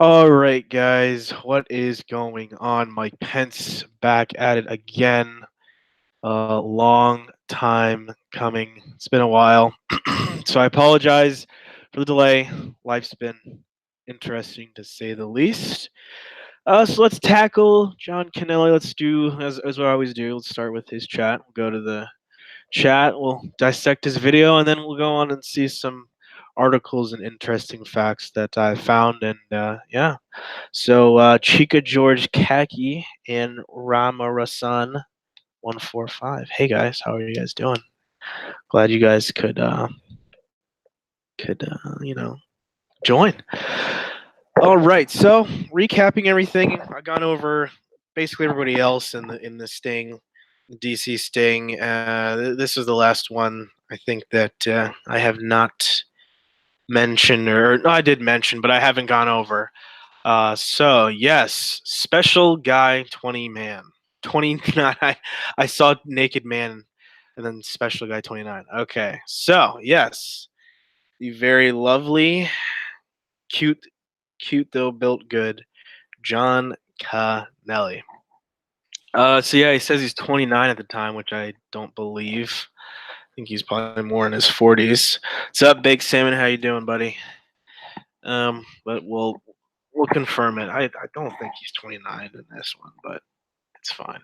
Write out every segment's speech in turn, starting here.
All right, guys, what is going on? Mike Pence back at it again. Long time coming. It's been a while. So I apologize for the delay. Life's been interesting to say the least. So let's tackle John Kennelly. Let's do as what I always do. Let's start with his chat. We'll go to the chat. We'll dissect his video, and then we'll go on and see some articles and interesting facts that I found. And yeah. So Chica George Khaki and Ramarasan 145. Hey guys, how are you guys doing? Glad you guys could join. All right, so recapping everything, I've gone over basically everybody else in the Sting, DC Sting. This is the last one I think that I have not mentioned, or no, I did mention, but I haven't gone over. So yes, special guy 20 man. 29. I saw naked man and then special guy 29. Okay. So, yes, the very lovely, cute, cute though built good John Kennelly. So yeah, he says he's 29 at the time, which I don't believe. I think he's probably more in his 40s. What's up, Big Salmon? How you doing, buddy? But we'll confirm it. I don't think he's 29 in this one, but it's fine.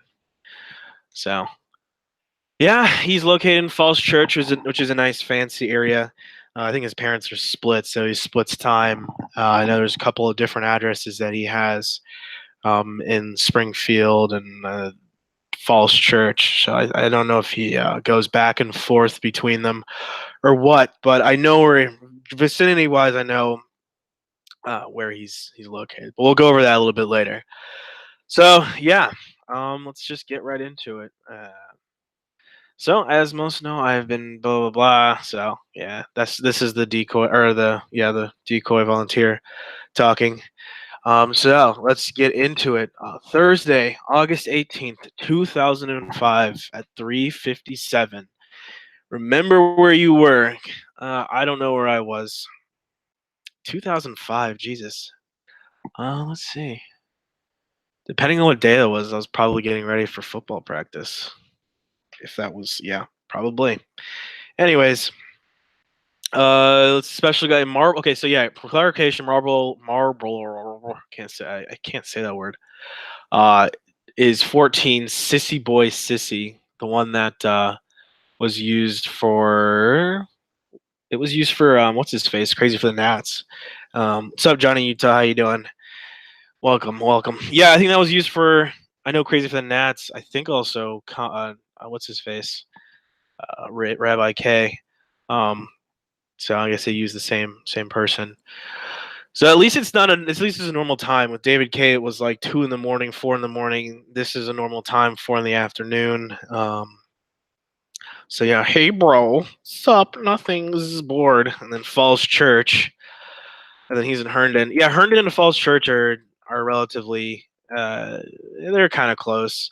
So, yeah, he's located in Falls Church, which is a nice, fancy area. I think his parents are split, so he splits time. I know there's a couple of different addresses that he has in Springfield and Falls Church. So I don't know if he goes back and forth between them or what, but I know where vicinity-wise, I know where he's located. But we'll go over that a little bit later. So yeah, let's just get right into it. So as most know, I've been blah blah blah. So yeah, this is the decoy or the decoy volunteer talking. So let's get into it. Thursday, August 18th, 2005 at 3:57. Remember where you were. I don't know where I was. 2005, Jesus. Let's see. Depending on what day it was, I was probably getting ready for football practice. If that was, yeah, probably. Anyways, special guy Marble. Okay, so yeah, for clarification, Marble. I can't say that word. Uh, is 14 Sissy Boy Sissy, the one that was used for. It was used for what's his face? Crazy for the Nats. What's up, Johnny Utah? How you doing? Welcome, welcome. Yeah, I think that was used for. I know Crazy for the Nats. I think also what's his face? Rabbi K. Um, so I guess they use the same person. So at least it's not at least it's a normal time. With David K, it was like 2 in the morning, 4 in the morning. This is a normal time, 4 in the afternoon. So yeah, hey bro, sup? Nothing's bored. And then Falls Church, and then he's in Herndon. Yeah, Herndon and Falls Church are relatively they're kind of close,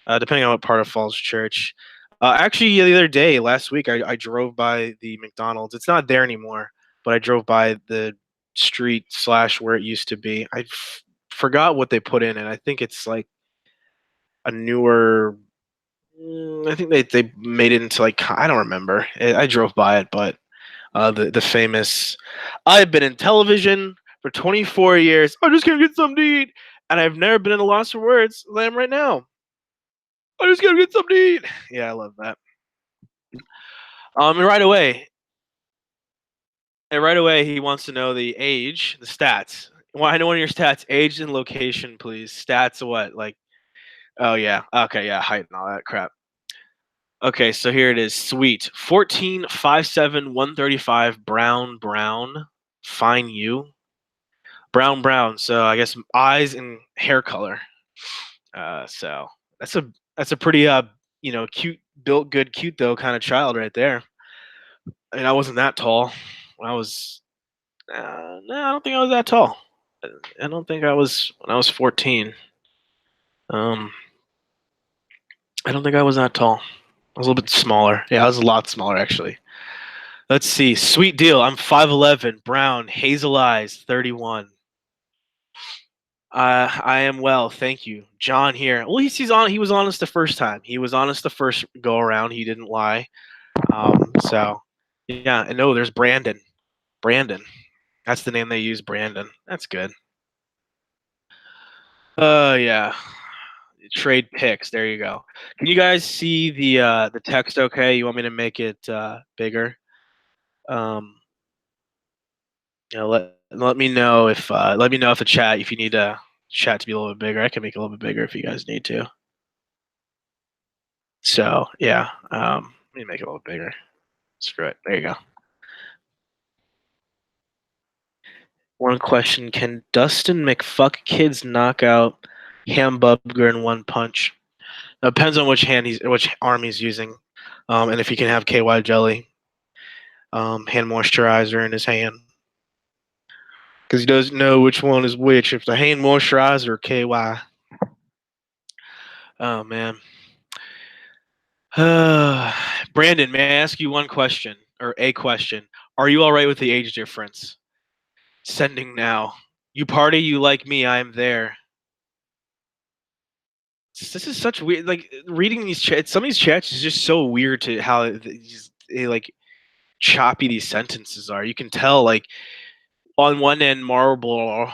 depending on what part of Falls Church. Actually, the other day, last week, I drove by the McDonald's. It's not there anymore, but I drove by the street slash where it used to be. I forgot what they put in it. I think it's like a newer. I think they made it into like I don't remember. I drove by it, but the famous. I've been in television for 24 years. I'm just gonna get something to eat, and I've never been at a loss for words than I am right now. I'm just gonna get something to eat. Yeah, I love that. And right away, he wants to know the age, the stats. Well, I know one of your stats, age and location, please. Stats, what? Like, oh yeah, okay, yeah, height and all that crap. Okay, so here it is. Sweet. 14, 5'7", 135, brown, fine you. Brown. So I guess eyes and hair color. So that's a pretty cute, built good, cute though kind of child right there. I mean, I wasn't that tall when I was. No, I don't think I was that tall. I don't think I was when I was 14. Um, I don't think I was that tall. I was a little bit smaller. Yeah, I was a lot smaller actually. Let's see. Sweet deal. I'm 5'11", brown, hazel eyes, 31. I am well, thank you. John here. Well, he's on. He was honest the first time. He was honest the first go around. He didn't lie. So yeah, and no, there's Brandon. Brandon. That's the name they use. Brandon. That's good. Yeah. Trade picks. There you go. Can you guys see the text? Okay. You want me to make it bigger? Um, let me know if the chat if you need chat to be a little bit bigger. I can make it a little bit bigger if you guys need to. So yeah, let me make it a little bigger. Screw it. There you go. One question: can Dustin McFuck kids knock out Hamburger in one punch? Depends on which arm he's using, and if he can have KY jelly, hand moisturizer in his hand, because he doesn't know which one is which. If the hand moisturizer or KY. Oh man. Brandon, may I ask you one question or a question? Are you all right with the age difference? Sending now. You party, you like me, I am there. This is such weird. Like reading these chats, some of these chats is just so weird to how like choppy these sentences are. You can tell, like on one end, oh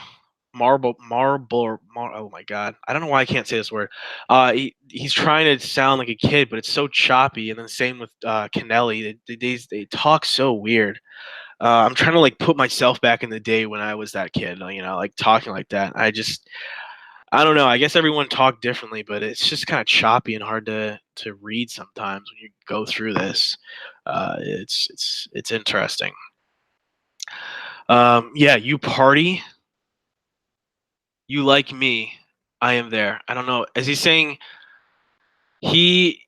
my god, I don't know why I can't say this word. He's trying to sound like a kid, but it's so choppy. And then same with Kennelly. They talk so weird. I'm trying to like put myself back in the day when I was that kid, like talking like that. I don't know. I guess everyone talked differently, but it's just kind of choppy and hard to read sometimes when you go through this. It's interesting. Yeah, you party, you like me, I am there. I don't know. Is he saying he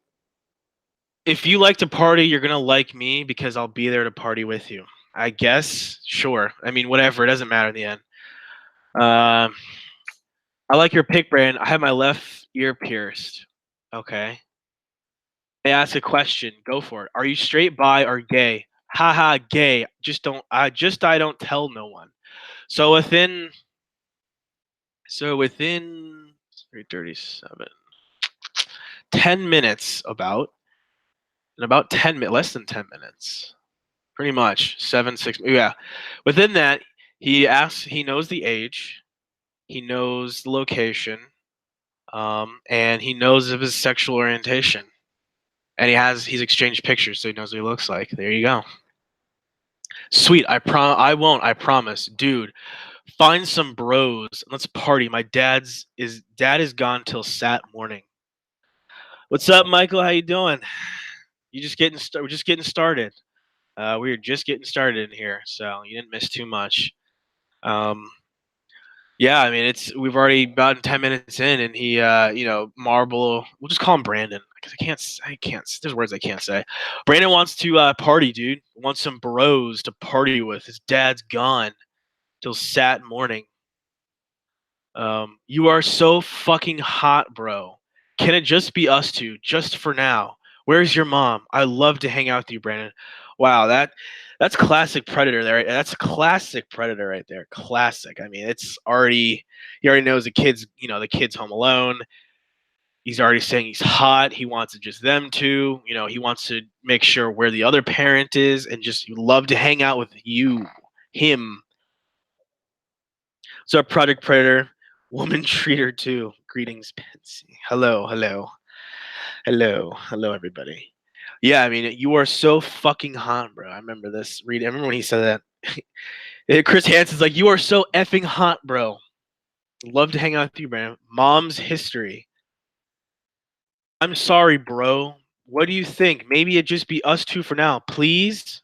if you like to party, you're gonna like me because I'll be there to party with you? I guess. Sure. I mean, whatever. It doesn't matter in the end. Um, I like your pick, Brand. I have my left ear pierced. Okay. I ask a question. Go for it. Are you straight, bi, or gay? Haha, gay. I don't tell no one. So within 3:37, 10 minutes in about 10 minutes, less than 10 minutes, pretty much 7, 6. Yeah, within that, he knows the age, he knows the location, and he knows of his sexual orientation, and he's exchanged pictures, so he knows what he looks like. There you go. Sweet. I won't. I promise, dude. Find some bros. Let's party. My dad is gone till Sat morning. What's up, Michael? How you doing? We're just getting started. We are just getting started in here, so you didn't miss too much. Um, yeah, I mean we've already about 10 minutes in, and he, Marble. We'll just call him Brandon because I can't. There's words I can't say. Brandon wants to party, dude. Wants some bros to party with. His dad's gone till Sat morning. You are so fucking hot, bro. Can it just be us two, just for now? Where's your mom? I love to hang out with you, Brandon. Wow, that's classic Predator there. That's classic Predator right there. Classic. I mean, he already knows the kid's home alone. He's already saying he's hot. He wants it just them two. He wants to make sure where the other parent is and just love to hang out with him. So Project Predator, woman treater too. Greetings, Pansy. Hello, everybody. Yeah, I mean, you are so fucking hot, bro. I remember this. I remember when he said that. Chris Hansen's like, you are so effing hot, bro. Love to hang out with you, man. Mom's history. I'm sorry, bro. What do you think? Maybe it just be us two for now, please.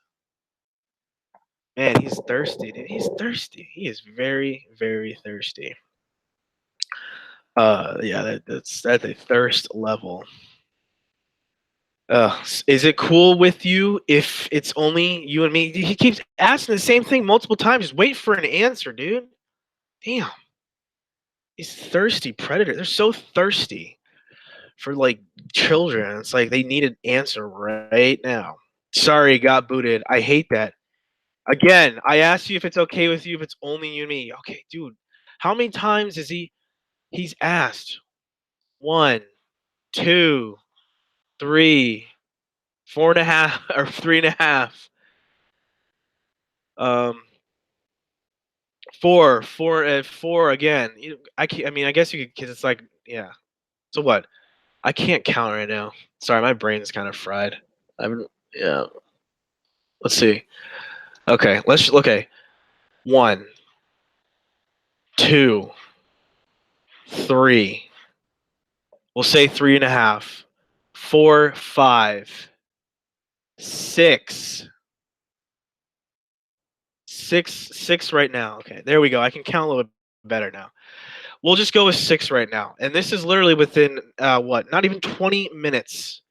Man, he's thirsty, dude. He's thirsty. He is very, very thirsty. Yeah, that's a thirst level. Is it cool with you if it's only you and me? He keeps asking the same thing multiple times. Just wait for an answer, dude. Damn. These thirsty predator. They're so thirsty for like children. It's like they need an answer right now. Sorry, got booted. I hate that. Again, I asked you if it's okay with you if it's only you and me. Okay, dude. How many times is he's asked? One, two, three, 4.5, or 3.5. Um, four again. I can't, I mean, I guess you could, because it's like, yeah. So what? I can't count right now. Sorry, my brain's kind of fried. I'm yeah. Let's see. Okay, okay. One, two, three. We'll say 3.5. Four, five, six. Six right now. Okay, there we go. I can count a little bit better now. We'll just go with six right now. And this is literally within what? Not even 20 minutes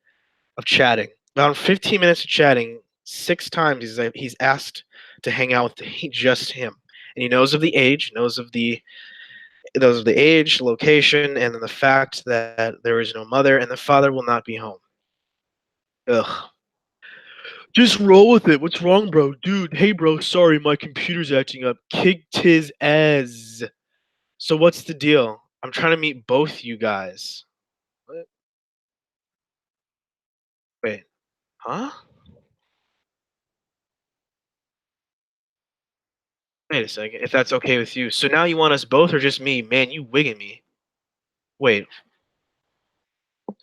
of chatting. About 15 minutes of chatting. Six times he's asked to hang out with just him, and he knows of the age, knows of the age, location, and then the fact that there is no mother and the father will not be home. Ugh. Just roll with it. What's wrong, bro? Dude, hey, bro. Sorry, my computer's acting up. Kicked his ass. So what's the deal? I'm trying to meet both you guys. What? Wait, huh? Wait a second. If that's okay with you. So now you want us both or just me? Man, you wigging me. Wait,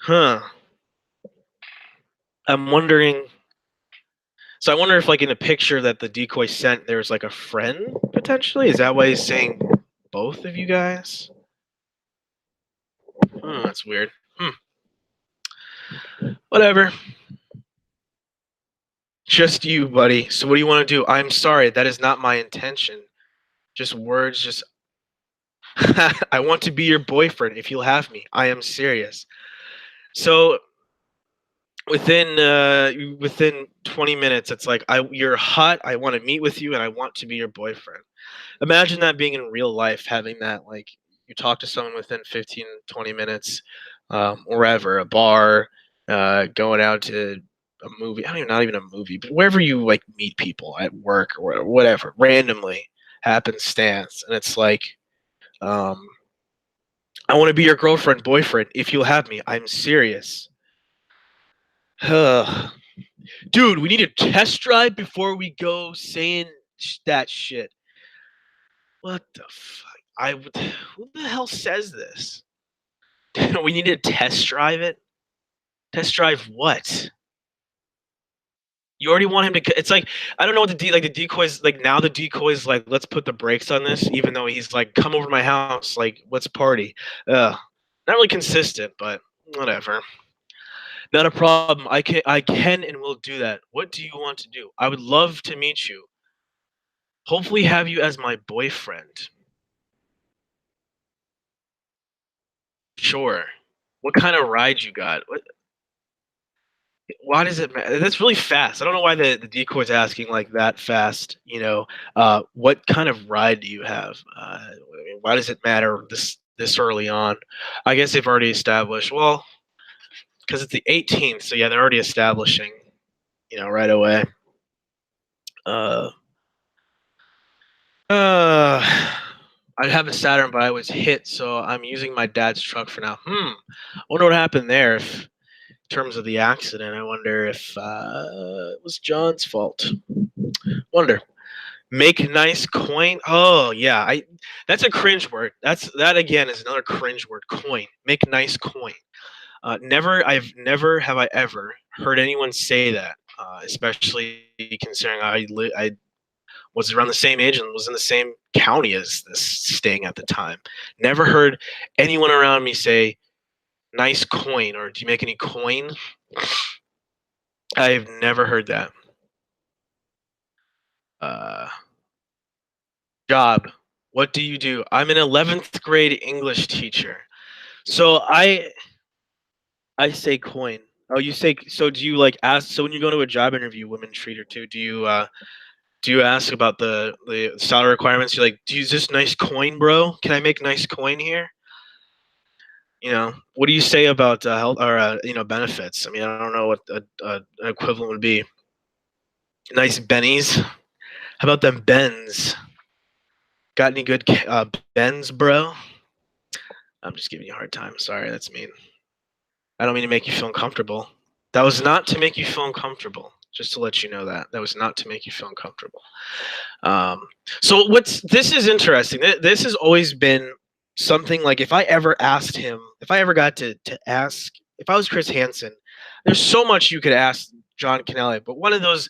huh? I'm wondering. So I wonder if, like, in a picture that the decoy sent, there's like a friend potentially. Is that why he's saying both of you guys? That's weird. Whatever. Just you, buddy. So what do you want to do? I'm sorry, that is not my intention. Just words. Just I want to be your boyfriend if you'll have me. I am serious. So within 20 minutes, it's like you're hot. I want to meet with you, and I want to be your boyfriend. Imagine that being in real life, having that, like, you talk to someone within 15, 20 minutes, wherever, a bar, going out to a movie. I don't even, not even a movie, but wherever you like meet people at work or whatever, randomly happenstance, and it's like, um, I want to be your girlfriend, boyfriend, if you'll have me. I'm serious. Dude, we need a test drive before we go saying that shit. What the fuck? Who the hell says this? We need to test drive it? Test drive what? You already want him to. It's like, I don't know what the decoys like. Now the decoys like, let's put the brakes on this, even though he's like, come over to my house, like, let's party. Not really consistent, but whatever. Not a problem. I can and will do that. What do you want to do? I would love to meet you. Hopefully have you as my boyfriend. Sure. What kind of ride you got? Why does it matter? That's really fast. I don't know why the decoy's asking like that fast. What kind of ride do you have? Why does it matter this early on? I guess they've already established. Well, because it's the 18th, so yeah, they're already establishing. Right away. Uh, uh, I have a Saturn, but I was hit, so I'm using my dad's truck for now. I wonder what happened there. If, in terms of the accident, I wonder if it was John's fault. Wonder. Make nice coin. Oh yeah, I. That's a cringe word. That again is another cringe word. Coin. Make nice coin. I've never have I ever heard anyone say that. Especially considering I was around the same age and was in the same county as this sting at the time. Never heard anyone around me say nice coin or do you make any coin? I've never heard that. Uh, Job. What do you do? I'm an 11th grade English teacher. So I say coin. Oh, you say so? Do you like ask? So when you go to a job interview, women treater too. Do you ask about the salary requirements? You're like, do you use this nice coin, bro? Can I make nice coin here? What do you say about health or benefits? I mean, I don't know what an equivalent would be. Nice bennies. How about them Bens? Got any good bends, bro? I'm just giving you a hard time. Sorry, that's mean. I don't mean to make you feel uncomfortable. That was not to make you feel uncomfortable. Just to let you know that that was not to make you feel uncomfortable. Um, so what's this is interesting. This has always been something like if I ever asked him, if I ever got to ask, if I was Chris Hansen, there's so much you could ask John Kennelly, but one of those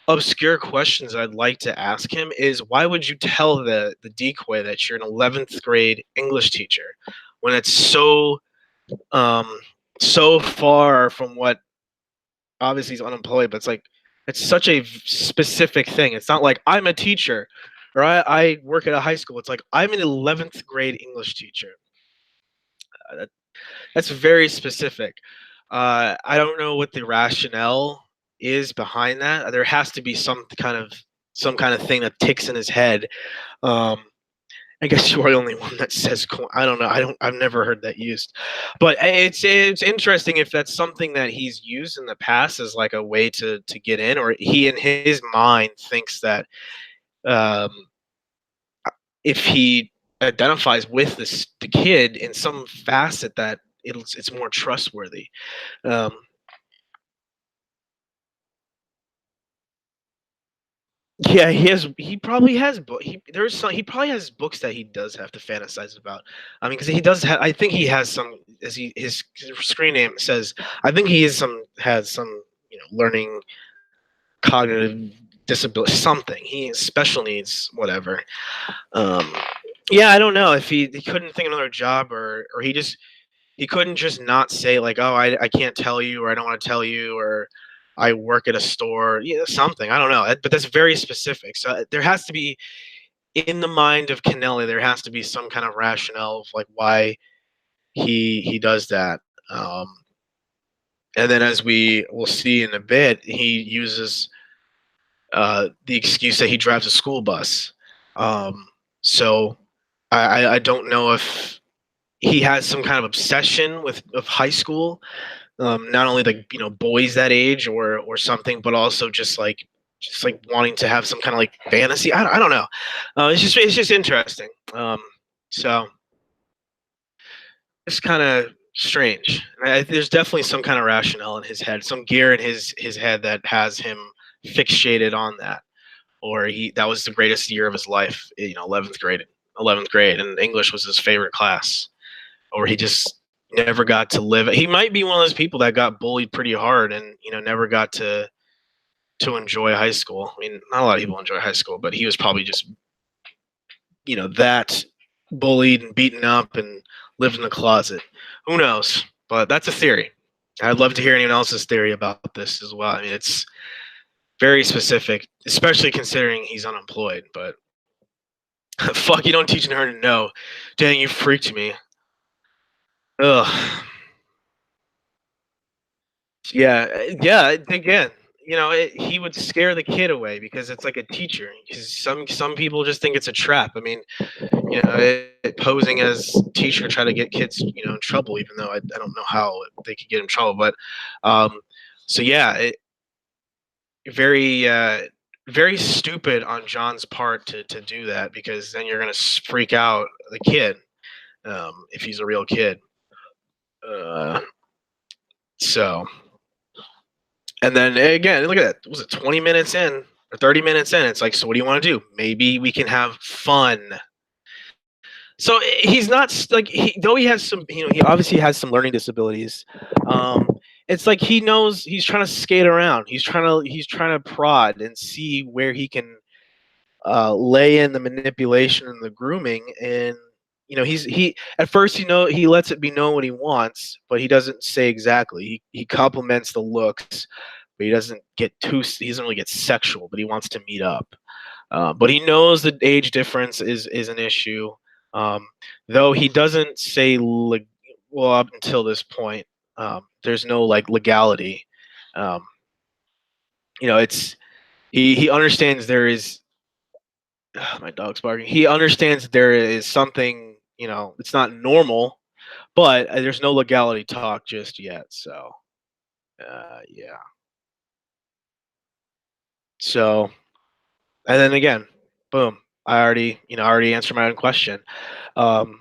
obscure questions I'd like to ask him is why would you tell the decoy that you're an 11th grade English teacher when it's um so far from what obviously he's unemployed, but it's like it's such a specific thing. It's not like I'm a teacher or I work at a high school. It's like I'm an 11th grade English teacher. That, that's very specific. I don't know what the rationale is behind that. There has to be some kind of thing that ticks in his head. Um, I guess you are the only one that says I don't know. I've never heard that used, but it's interesting if that's something that he's used in the past as like a way to get in, or he in his mind thinks that um, if he identifies with the kid in some facet that it's more trustworthy. Um, Yeah, he probably has he probably has books that he does have to fantasize about. I mean, because he does have I think he has some as his screen name says, I think he is some has some, learning cognitive disability something. He has special needs, whatever. Um yeah, I don't know if he couldn't think of another job or he couldn't just not say like, "Oh, I can't tell you," or "I don't want to tell you," or "I work at a store." Yeah, something. I don't know, but that's very specific. So there has to be in the mind of Kennelly, there has to be some kind of rationale of like why he does that. Um, and then as we will see in a bit, he uses the excuse that he drives a school bus. Um, so I don't know if he has some kind of obsession with of high school, not only like boys that age or something, but also just like wanting to have some kind of like fantasy. I don't know. It's just interesting. So it's kind of strange. There's definitely some kind of rationale in his head, some gear in his head that has him fixated on that, or he that was the greatest year of his life. 11th grade, and English was his favorite class, or he just never got to live. He might be one of those people that got bullied pretty hard and never got to enjoy high school. I mean, not a lot of people enjoy high school, but he was probably just that bullied and beaten up and lived in the closet. Who knows? But that's a theory. I'd love to hear anyone else's theory about this as well. I mean, it's very specific, especially considering he's unemployed. But fuck, you don't teach her to know. Dang, you freaked me. Ugh. Yeah, yeah. Again, he would scare the kid away because it's like a teacher. 'Cause some people just think it's a trap. I mean, posing as teacher try to get kids, in trouble, even though I don't know how they could get in trouble. But so yeah, very very stupid on John's part to do that because then you're gonna freak out the kid if he's a real kid. Uh, so. And then again, look at that. Was it 20 minutes in or 30 minutes in? It's like, so what do you want to do? Maybe we can have fun. So he's not like though he has some, he obviously has some learning disabilities. Um, it's like he knows he's trying to skate around. He's trying to prod and see where he can lay in the manipulation and the grooming. And he at first he lets it be known what he wants, but he doesn't say exactly. He compliments the looks, but he doesn't he doesn't really get sexual, but he wants to meet up. But he knows the age difference is an issue, um, though he doesn't say well up until this point. There's no like legality. Um, it's he understands there is my dog's barking. He understands there is something, it's not normal, but there's no legality talk just yet. So yeah. So and then again, boom. I already answered my own question. Um,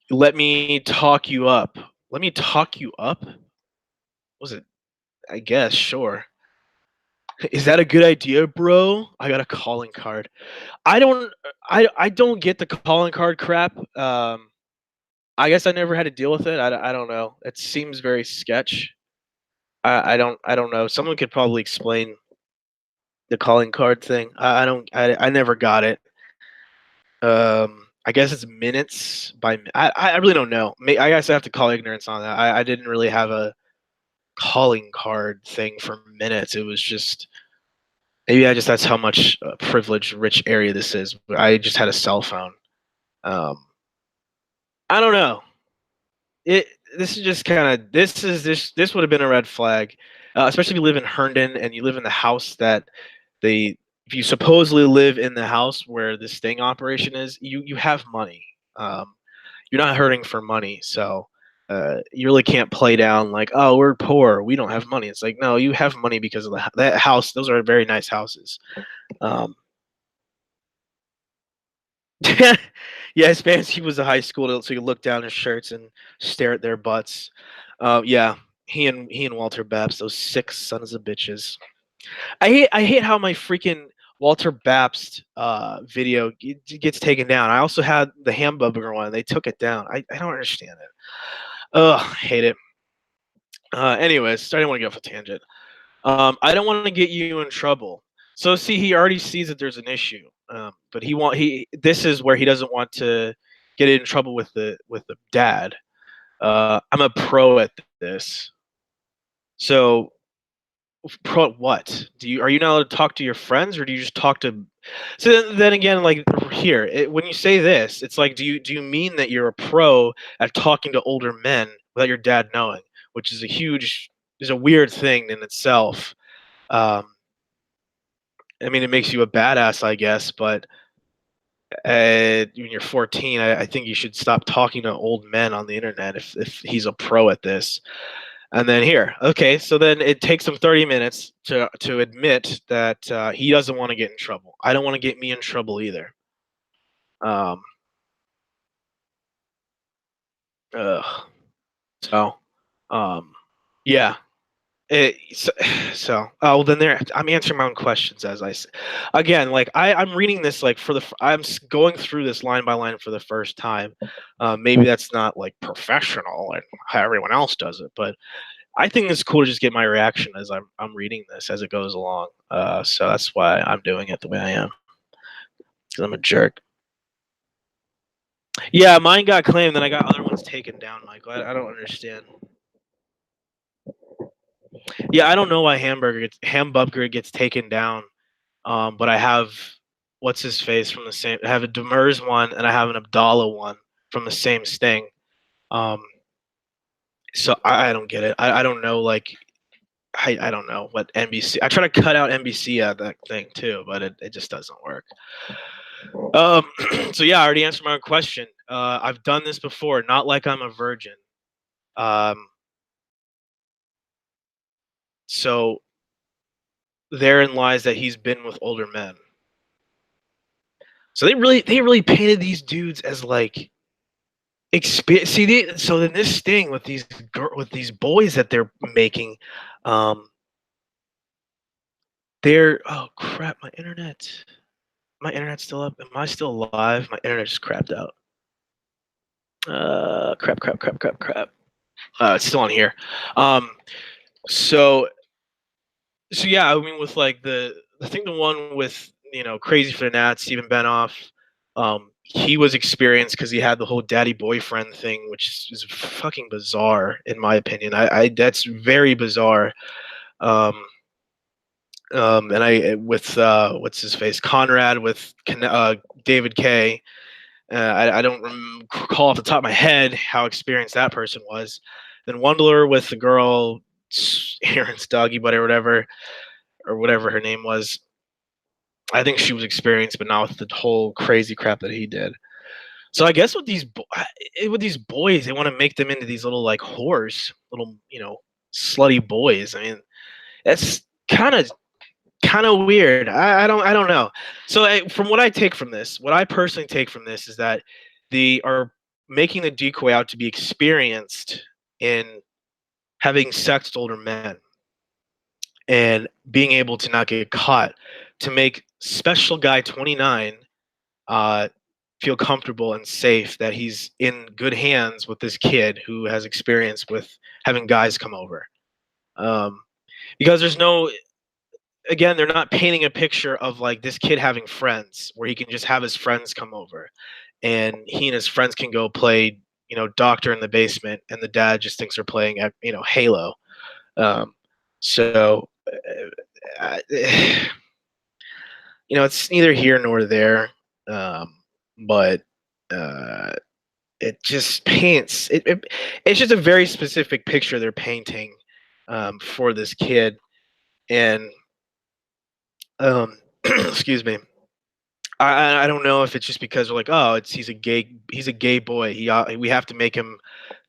let me talk you up. Let me talk you up. Was it? I guess sure. Is that a good idea, bro? I got a calling card. I don't. I don't get the calling card crap. I guess I never had to deal with it. I don't know. It seems very sketch. I don't know. Someone could probably explain the calling card thing. I don't. I never got it. I guess it's minutes by. I really don't know. I guess I have to call ignorance on that. I didn't really have a calling card thing for minutes. It was just maybe I just that's how much privileged, rich area this is. But I just had a cell phone. Um, I don't know. It this is just kind of this would have been a red flag, especially if you live in Herndon and you live in the house that they if you supposedly live in the house where this sting operation is, you have money. Um, you're not hurting for money, so you really can't play down like, oh, we're poor, we don't have money. It's like, no, you have money because of that house. Those are very nice houses. Um, yeah, his fancy was a high school, so you look down his shirts and stare at their butts. Yeah, he and Walter Babs, those sick sons of bitches. I hate how my freaking Walter Babst video gets taken down. I also had the hamburger one. They took it down. I don't understand it. Ugh, hate it. Anyways, I didn't want to get off a tangent. I don't want to get you in trouble. So see, he already sees that there's an issue. But he this is where he doesn't want to get in trouble with the dad. I'm a pro at this. So pro at what? Are you not allowed to talk to your friends, or do you just talk to? So then again, like here, when you say this, it's like, do you mean that you're a pro at talking to older men without your dad knowing, which is a weird thing in itself. Um, I mean, it makes you a badass, I guess, but when you're 14, I think you should stop talking to old men on the internet if he's a pro at this. And then here, okay, so then it takes him 30 minutes to admit that he doesn't want to get in trouble. I don't want to get me in trouble either. Um, ugh. So, um, yeah. So, well, then there. I'm answering my own questions as again, like I'm reading this like going through this line by line for the first time. Maybe that's not like professional and how everyone else does it, but I think it's cool to just get my reaction as I'm reading this as it goes along. So that's why I'm doing it the way I am, because I'm a jerk. Yeah, mine got claimed, then I got other ones taken down, Michael. I don't understand. Yeah, I don't know why Hamburger gets taken down. But I have what's his face from the same. I have a Demers one and I have an Abdallah one from the same sting. Um, so I don't get it. I don't know. Like I don't know what NBC. I try to cut out NBC out of that thing too, but it just doesn't work. Um, so yeah, I already answered my own question. I've done this before. Not like I'm a virgin. Um, so therein lies that he's been with older men. So they really painted these dudes as like experience. See, so then this sting with these boys that they're making, um, they're oh crap, my internet's still up. Am I still alive? My internet just crapped out. Crap. It's still on here. Um, so so yeah, I mean, with like I think the one with Crazy for the Nat, Stephen Benoff, he was experienced because he had the whole daddy boyfriend thing, which is fucking bizarre in my opinion. I that's very bizarre. Um, and I with what's his face Conrad with David K. I don't recall off the top of my head how experienced that person was. Then Wundler with the girl Aaron's doggy butt or whatever her name was. I think she was experienced, but not with the whole crazy crap that he did. So I guess with these boys, they want to make them into these little like whores, little slutty boys. I mean, that's kind of kind of weird. I don't know. So from what I take from this, what I personally take from this is that they are making the decoy out to be experienced in having sex with older men and being able to not get caught to make special guy 29 uh, feel comfortable and safe that he's in good hands with this kid who has experience with having guys come over. Um, because there's no, again, they're not painting a picture of like this kid having friends where he can just have his friends come over and he and his friends can go play, doctor in the basement, and the dad just thinks they're playing at, Halo. Um, so, it's neither here nor there. But uh, it just paints it's just a very specific picture they're painting for this kid, and excuse me. I don't know if it's just because they're like, oh, he's a gay boy. We have to make him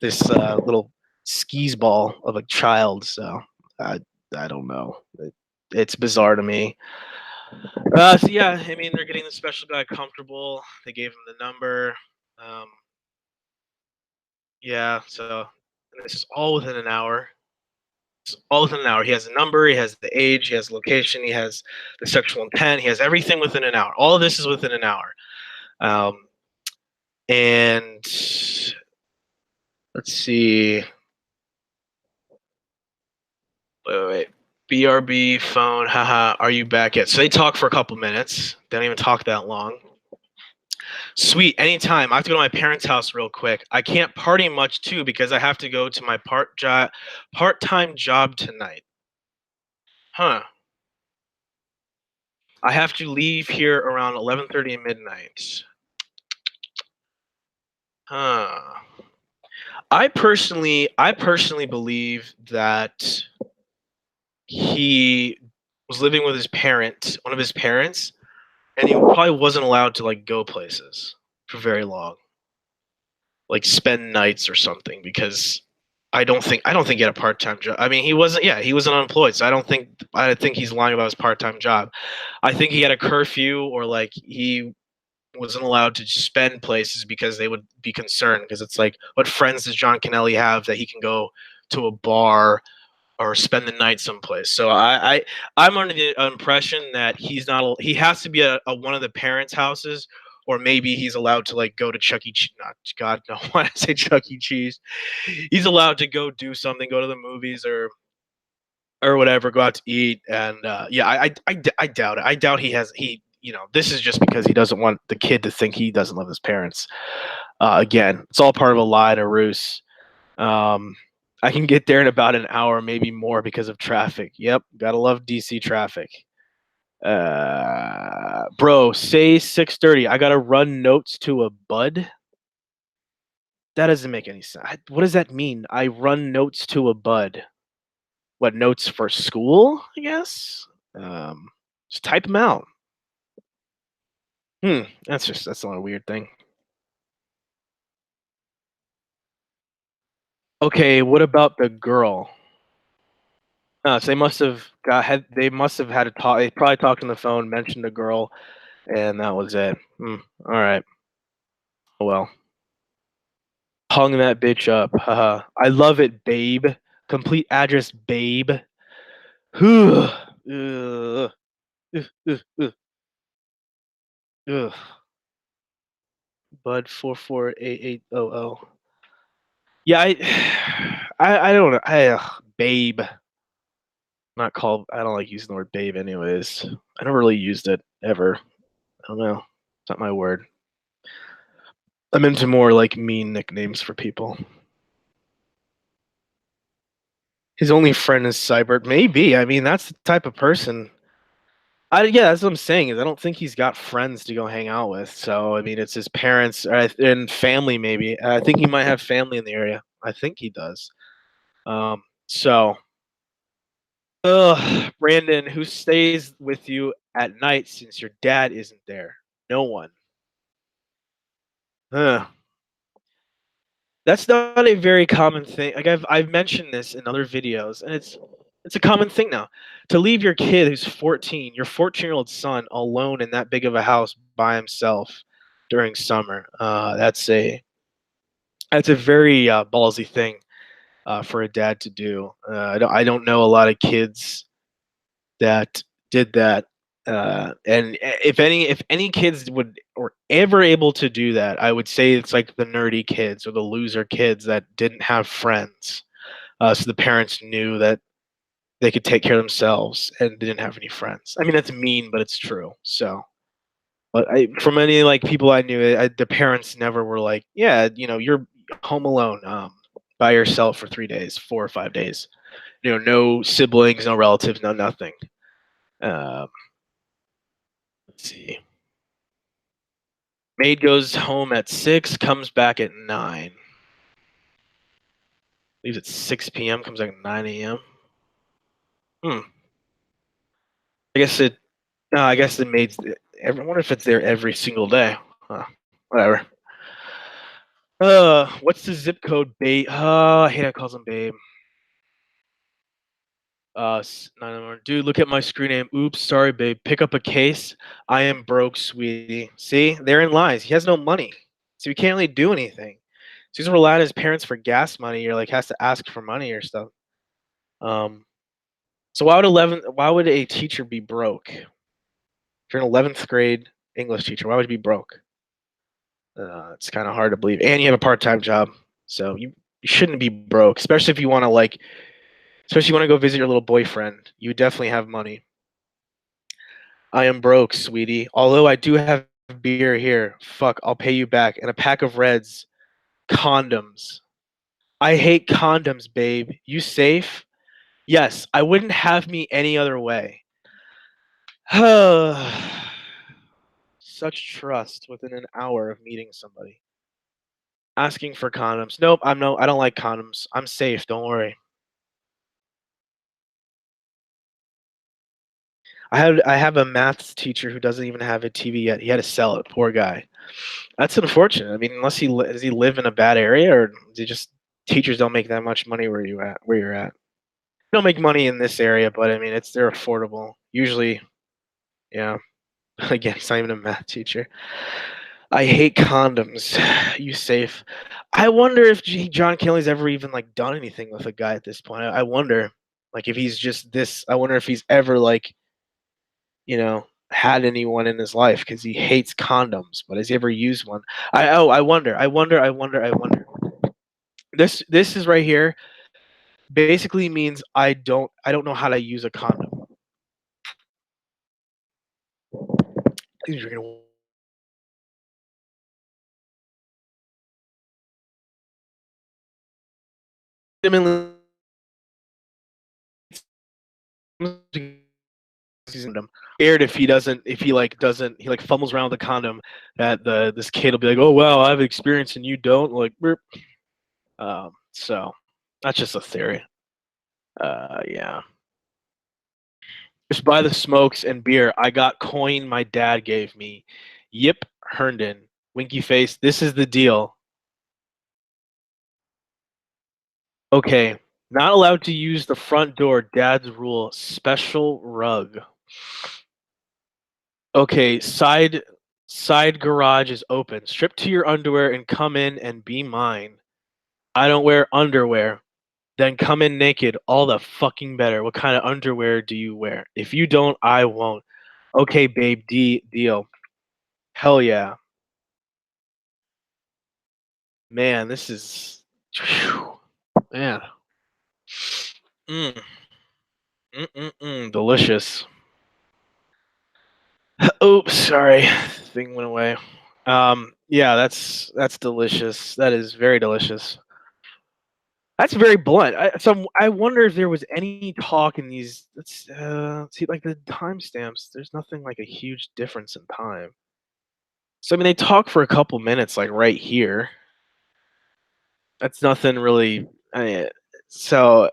this little skis ball of a child. So I I don't know. It's bizarre to me. So yeah, I mean they're getting the special guy comfortable. They gave him the number. Um, yeah, so and this is all within an hour. It's all within an hour. He has a number. He has the age. He has location. He has the sexual intent. He has everything within an hour. All of this is within an hour. Um, and let's see. Wait. BRB phone. Haha. Are you back yet? So they talk for a couple minutes. They don't even talk that long. Sweet. Anytime. I have to go to my parents' house real quick. I can't party much too because I have to go to my part-time job tonight. Huh. I have to leave here around 11:30 midnight. Huh. I personally believe that he was living with one of his parents, and he probably wasn't allowed to like go places for very long, like spend nights or something. Because I don't think he had a part time job. I mean, he wasn't. Yeah, he was unemployed, so I think he's lying about his part time job. I think he had a curfew, or like he wasn't allowed to spend places because they would be concerned. Because it's like, what friends does John Kennelly have that he can go to a bar or spend the night someplace? So I'm under the impression that he has to be a one of the parents' houses, or maybe he's allowed to like go to Chuck E. Cheese. Not God, no. Why did I say Chuck E. Cheese? He's allowed to go do something, go to the movies or whatever, go out to eat. And yeah, I doubt it. I doubt this is just because he doesn't want the kid to think he doesn't love his parents. Again, it's all part of a lie and a ruse. Um, I can get there in about an hour, maybe more, because of traffic. Yep, gotta love DC traffic. Bro, say 6:30. I gotta run notes to a bud. That doesn't make any sense. What does that mean? I run notes to a bud. What, notes for school? I guess. Um, just type them out. That's not a weird thing. Okay, what about the girl? So they must have had a talk. They probably talked on the phone, mentioned the girl, and that was it. All right. Oh well. Hung that bitch up. Haha. I love it, babe. Complete address, babe. Ugh. Ugh. Ugh. Ugh. Ugh. Bud 448800. Yeah, I don't know. Babe. Not called. I don't like using the word babe, anyways. I never really used it ever. I don't know. It's not my word. I'm into more like mean nicknames for people. His only friend is Cybert. Maybe. I mean, that's the type of person. Yeah, that's what I'm saying. Is I don't think he's got friends to go hang out with. So I mean, it's his parents and family. Maybe I think he might have family in the area. I think he does. So, Brandon, who stays with you at night since your dad isn't there? No one. Huh. That's not a very common thing. Like I've mentioned this in other videos, and it's It's a common thing now. To leave your kid who's 14, your 14-year-old son, alone in that big of a house by himself during summer. That's a very ballsy thing for a dad to do. I don't know a lot of kids that did that. And if any kids would or ever able to do that, I would say it's like the nerdy kids or the loser kids that didn't have friends. So the parents knew that they could take care of themselves and didn't have any friends. I mean, that's mean, but it's true. So, but from any like people I knew, the parents never were like, yeah, you're home alone, by yourself for 3 days, 4 or 5 days. No siblings, no relatives, no nothing. Um, let's see. Maid goes home at 6, comes back at 9. Leaves at 6 p.m., comes back at 9 a.m. Hmm. I guess it. I guess the maid's. I wonder if it's there every single day. Huh. Whatever. What's the zip code, babe? I hate how it calls him babe. 9 dude, look at my screen name. Oops, sorry, babe. Pick up a case. I am broke, sweetie. See, therein lies. He has no money, so he can't really do anything. So he's relying on his parents for gas money, or like has to ask for money or stuff. Um, so Why would a teacher be broke? If you're an 11th grade English teacher, why would you be broke? It's kind of hard to believe, and you have a part-time job, so you shouldn't be broke, especially if you want to especially if you want to go visit your little boyfriend. You definitely have money. I am broke, sweetie. Although I do have beer here. Fuck, I'll pay you back. And a pack of Reds. Condoms. I hate condoms, babe. You safe? Yes, I wouldn't have me any other way. Such trust within an hour of meeting somebody. Asking for condoms. Nope, I don't like condoms. I'm safe, don't worry. I have a maths teacher who doesn't even have a TV yet. He had to sell it. Poor guy. That's unfortunate. I mean, unless does he live in a bad area, or do just teachers don't make that much money where you're at? They don't make money in this area, but I mean, they're affordable. Usually, yeah. Again, he's not even a math teacher. I hate condoms. You safe? I wonder if John Kelly's ever even like done anything with a guy at this point. I wonder, like, if he's just this. I wonder if he's ever like had anyone in his life because he hates condoms. But has he ever used one? I wonder. I wonder. This is right here basically means I don't know how to use a condom. He's drinking legitimately condom. Scared if he like doesn't he like fumbles around with the condom that this kid will be like, oh wow, I have experience and you don't, like burp. So that's just a theory. Yeah. Just buy the smokes and beer. I got coin my dad gave me. Yip Herndon. Winky face. This is the deal. Okay. Not allowed to use the front door. Dad's rule. Special rug. Okay. Side garage is open. Strip to your underwear and come in and be mine. I don't wear underwear. Then come in naked. All the fucking better. What kind of underwear do you wear? If you don't, I won't. Okay, babe. Deal. Hell yeah. Man, this is phew, man. Mm, delicious. Oops, sorry. Thing went away. Yeah, that's delicious. That is very delicious. That's very blunt. I wonder if there was any talk in these. Let's see, like the timestamps. There's nothing like a huge difference in time. So I mean, they talk for a couple minutes, like right here. That's nothing really. So.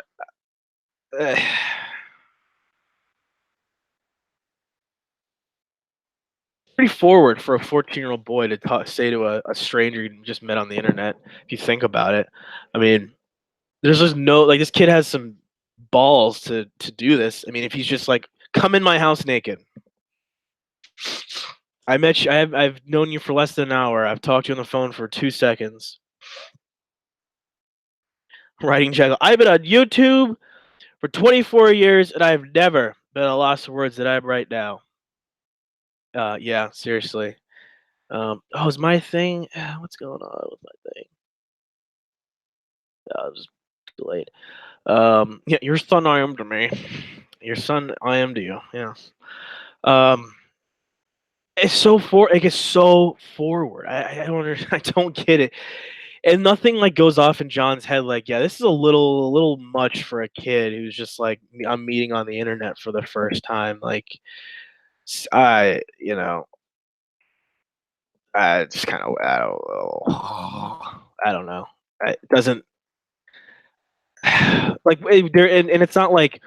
Uh, Pretty forward for a 14-year-old boy to say to a stranger you just met on the internet. If you think about it, I mean, there's just no like this kid has some balls to do this. I mean, if he's just like, come in my house naked. I met you. I've known you for less than an hour. I've talked to you on the phone for 2 seconds. Writing check. I've been on YouTube for 24 years, and I've never been a loss of words that I'm right now. Yeah, seriously. Oh, is my thing? What's going on with my thing? It was delayed. Yeah, your son I am to me. Your son I am to you. Yeah. Um, it's so it gets so forward. I don't I don't get it. And nothing like goes off in John's head like, yeah, this is a little much for a kid who's just like I'm meeting on the internet for the first time. Like, I, I just kind of I don't know. It doesn't like there, and it's not like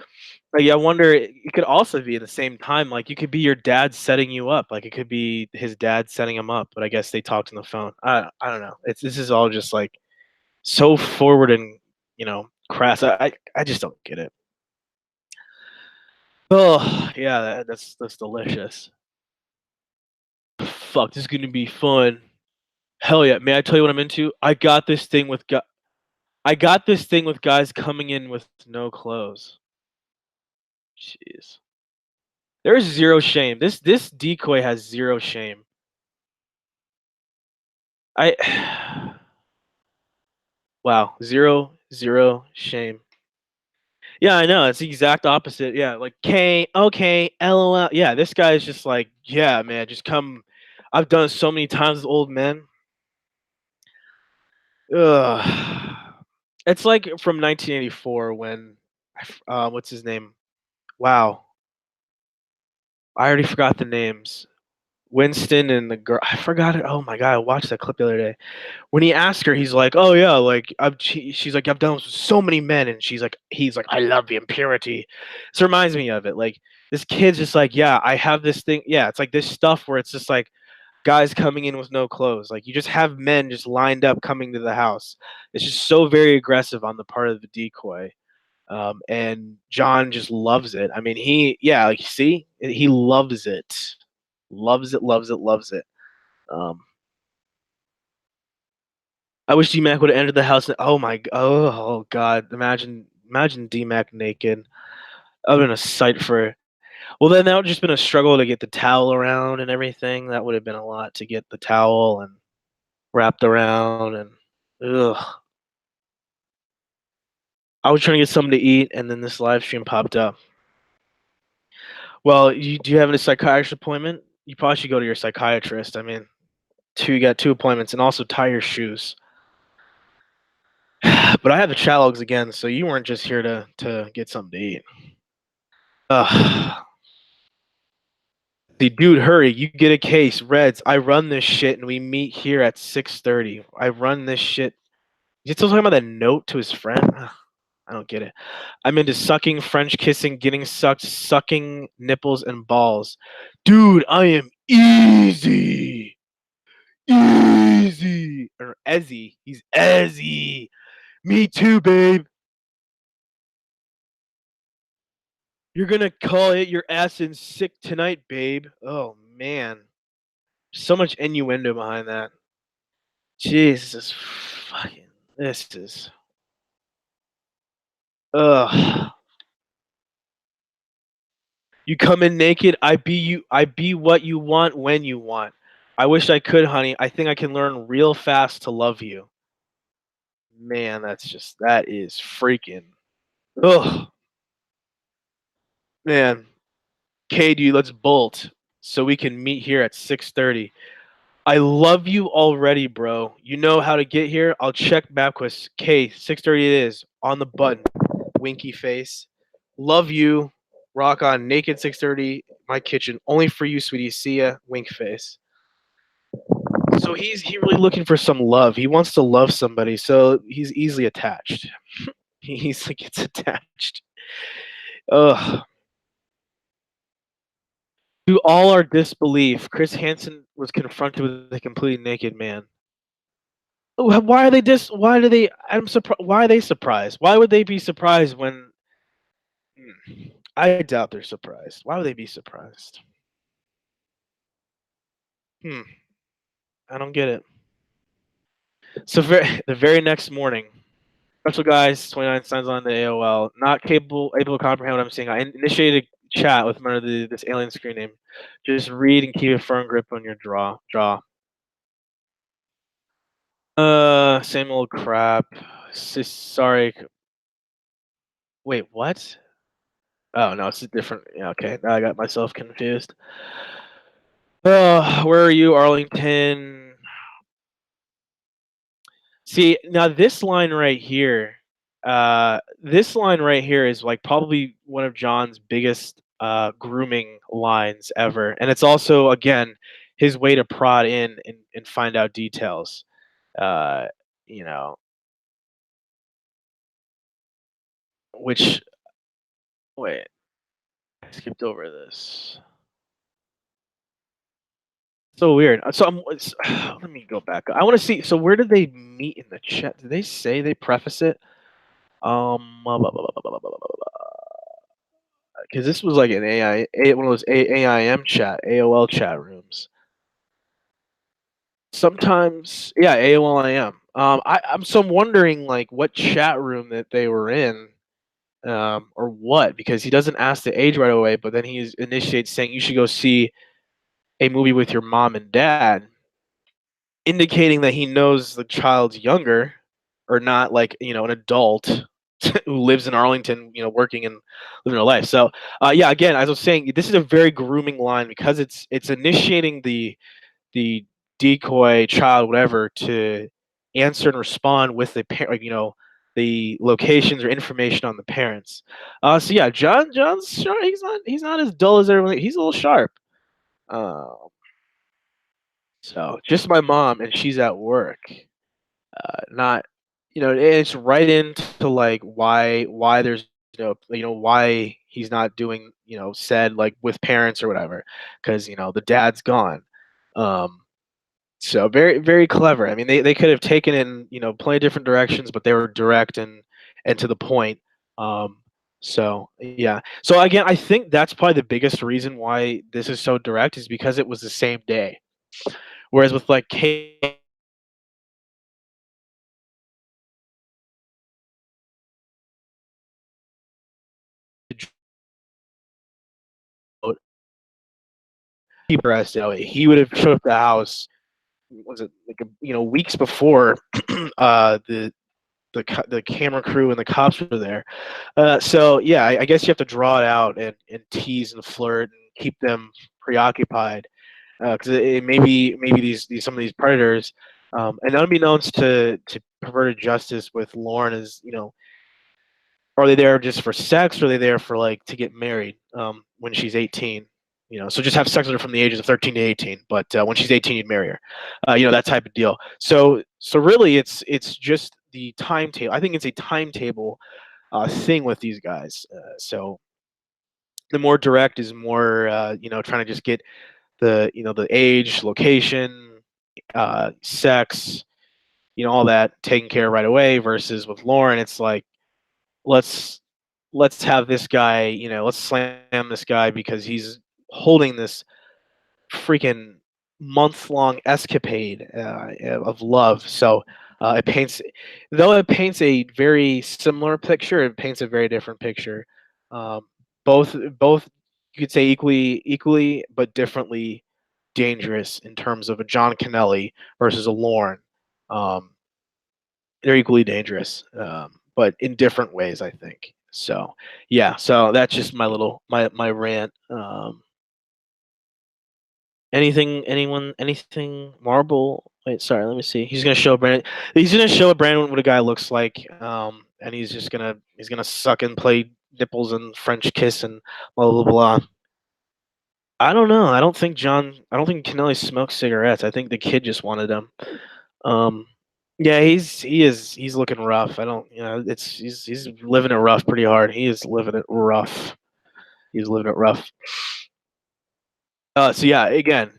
I wonder. It could also be at the same time. Like you could be your dad setting you up. Like it could be his dad setting him up. But I guess they talked on the phone. I don't know. This is all just like so forward and crass. I just don't get it. Oh yeah, that's delicious. Fuck, this is gonna be fun. Hell yeah! May I tell you what I'm into? I got this thing with guys coming in with no clothes. Jeez, there's zero shame. This decoy has zero shame. I wow, zero shame. Yeah, I know. It's the exact opposite. Yeah, like K, okay, LOL. Yeah, this guy's just like, yeah, man, just come. I've done it so many times with old men. Ugh. It's like from 1984 when, what's his name? Wow, I already forgot the names. Winston and the girl. I forgot it. Oh my god, I watched that clip the other day. When he asked her, he's like, "Oh yeah, like she's like, I've done this with so many men," and he's like, "I love the impurity." This reminds me of it. Like this kid's just like, "Yeah, I have this thing." Yeah, it's like this stuff where it's just like guys coming in with no clothes. Like you just have men just lined up coming to the house. It's just so very aggressive on the part of the decoy. And John just loves it. I mean, yeah, like see, he loves it, loves it, loves it, loves it. Um, I wish D-Mac would have entered the house. Oh my, oh god, imagine D-Mac naked. That would have been a sight for. Well, then that would just been a struggle to get the towel around and everything. That would have been a lot to get the towel and wrapped around and. Ugh. I was trying to get something to eat, and then this live stream popped up. Well, do you have a psychiatrist appointment? You probably should go to your psychiatrist. I mean, you got 2 appointments, and also tie your shoes. But I have the Chalogs again, so you weren't just here to get something to eat. The dude, hurry! You get a case, Reds. I run this shit, and we meet here at 6:30. I run this shit. You still talking about that note to his friend? I don't get it. I'm into sucking, French kissing, getting sucked, sucking nipples and balls. Dude, I am easy. Easy. Or Ezzy. He's Ezzy. Me too, babe. You're gonna call it your ass in sick tonight, babe. Oh man. So much innuendo behind that. Jesus fucking this is ugh. You come in naked, I be what you want when you want. I wish I could, honey. I think I can learn real fast to love you. Man, that is freaking ugh. Man. KD, let's bolt so we can meet here at 6:30. I love you already, bro. You know how to get here. I'll check MapQuest. K, 6:30 it is. On the button. Winky face. Love you. Rock on. Naked 6:30. My kitchen. Only for you, sweetie. See ya. Wink face. So he really looking for some love. He wants to love somebody, so he's easily attached. He's like gets attached. Ugh. To all our disbelief, Chris Hansen was confronted with a completely naked man. Why are they dis? Why do they? I'm surprised. Why are they surprised? Why would they be surprised when I doubt they're surprised. Why would they be surprised? Hmm. I don't get it. So the very next morning, special guys, 29 signs on the AOL, not able to comprehend what I'm saying. I initiated a chat with one of this alien screen name. Just read and keep a firm grip on your draw. Same old crap. Sorry. Wait, what? Oh no, it's a different. Yeah, okay, now I got myself confused. Where are you, Arlington? See, now this line right here is like probably one of John's biggest grooming lines ever, and it's also again his way to prod in and find out details. Uh, you know, which wait, I skipped over this. So weird. Let me go back. I want to see. So where did they meet in the chat? Did they say they preface it? Because this was like an one of those AIM chat, AOL chat rooms. Sometimes, yeah, AOL IM. I'm wondering like what chat room that they were in, or what, because he doesn't ask the age right away, but then he initiates saying you should go see a movie with your mom and dad, indicating that he knows the child's younger, or not like an adult who lives in Arlington, working and living a life. So, yeah, again, as I was saying, this is a very grooming line because it's initiating the decoy child, whatever, to answer and respond with the locations or information on the parents. So yeah, John's sharp. He's not as dull as everyone. He's a little sharp. Uh, so just my mom, and she's at work. Not, it's right into like why there's why he's not doing said like with parents or whatever, because the dad's gone. Um, so very very clever. I mean, they could have taken in plenty of different directions, but they were direct and to the point. Um, so yeah. So again, I think that's probably the biggest reason why this is so direct is because it was the same day. Whereas with like Kate, he pressed it. He would have showed up at the house. Was it like weeks before the camera crew and the cops were there? So yeah, I guess you have to draw it out and tease and flirt and keep them preoccupied because maybe these some of these predators, and unbeknownst to perverted justice with Lauren is are they there just for sex, or are they there for like to get married when she's 18? So just have sex with her from the ages of 13 to 18, but when she's 18, you'd marry her. That type of deal. So really, it's just the timetable. I think it's a timetable thing with these guys. So the more direct is more, trying to just get the age, location, sex, all that taken care of right away. Versus with Lauren, it's like let's let's have this guy, let's slam this guy because he's holding this freaking month-long escapade of love. So it paints a very similar picture, it paints a very different picture. Um, both you could say equally, but differently dangerous in terms of a John Kennelly versus a Lauren. Um, they're equally dangerous, but in different ways, I think. So yeah, so that's just my rant. Anything Marble? Wait, sorry, let me see. He's gonna show Brandon. He's gonna show Brandon what a guy looks like, and he's gonna suck and play nipples and French kiss and blah blah blah. I don't know. I don't think Kennelly smokes cigarettes. I think the kid just wanted them. Um, yeah, he's looking rough. I don't, he's living it rough pretty hard. He is living it rough. He's living it rough. So yeah, again,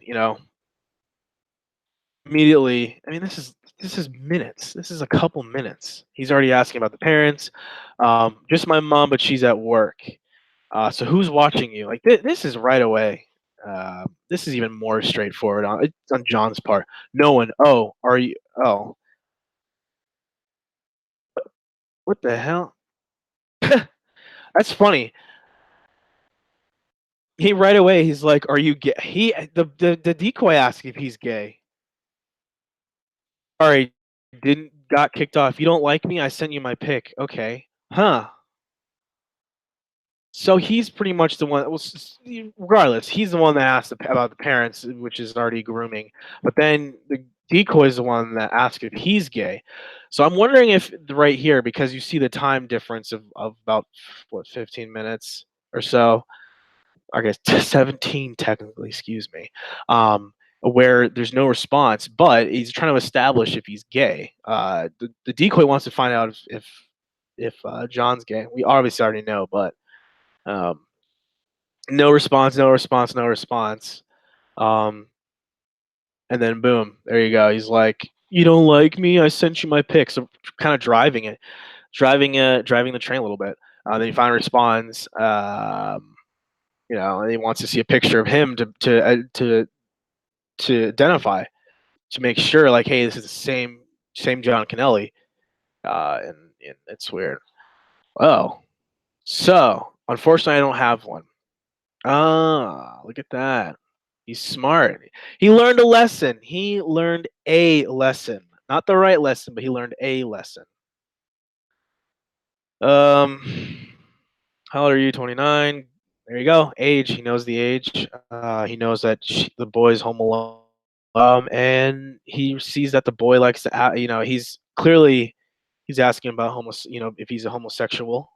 immediately. I mean, this is minutes. This is a couple minutes. He's already asking about the parents. Just my mom, but she's at work. So who's watching you? Like this is right away. This is even more straightforward on John's part. No one. Oh, are you? Oh, what the hell? That's funny. He right away. He's like, "Are you gay?" The decoy asks if he's gay. All right, didn't got kicked off. You don't like me? I sent you my pic. Okay, huh? So he's pretty much the one. Well, regardless, he's the one that asked about the parents, which is already grooming. But then the decoy is the one that asks if he's gay. So I'm wondering if right here, because you see the time difference of about what 15 minutes or so, I guess 17 technically, excuse me, where there's no response, but he's trying to establish if he's gay. The decoy wants to find out if John's gay. We obviously already know, but um, no response, no response, no response. Um, and then boom, there you go. He's like, "You don't like me? I sent you my pic." So kind of driving the train a little bit. Then he finally responds. And he wants to see a picture of him to identify to make sure, like, hey, this is the same John Kennelly. And it's weird. Oh, so unfortunately, I don't have one. Ah, look at that. He's smart. He learned a lesson. He learned a lesson. Not the right lesson, but he learned a lesson. Um, how old are you? 29. There you go. Age. He knows the age. He knows that the boy's home alone. And he sees that the boy likes to, he's asking about if he's a homosexual,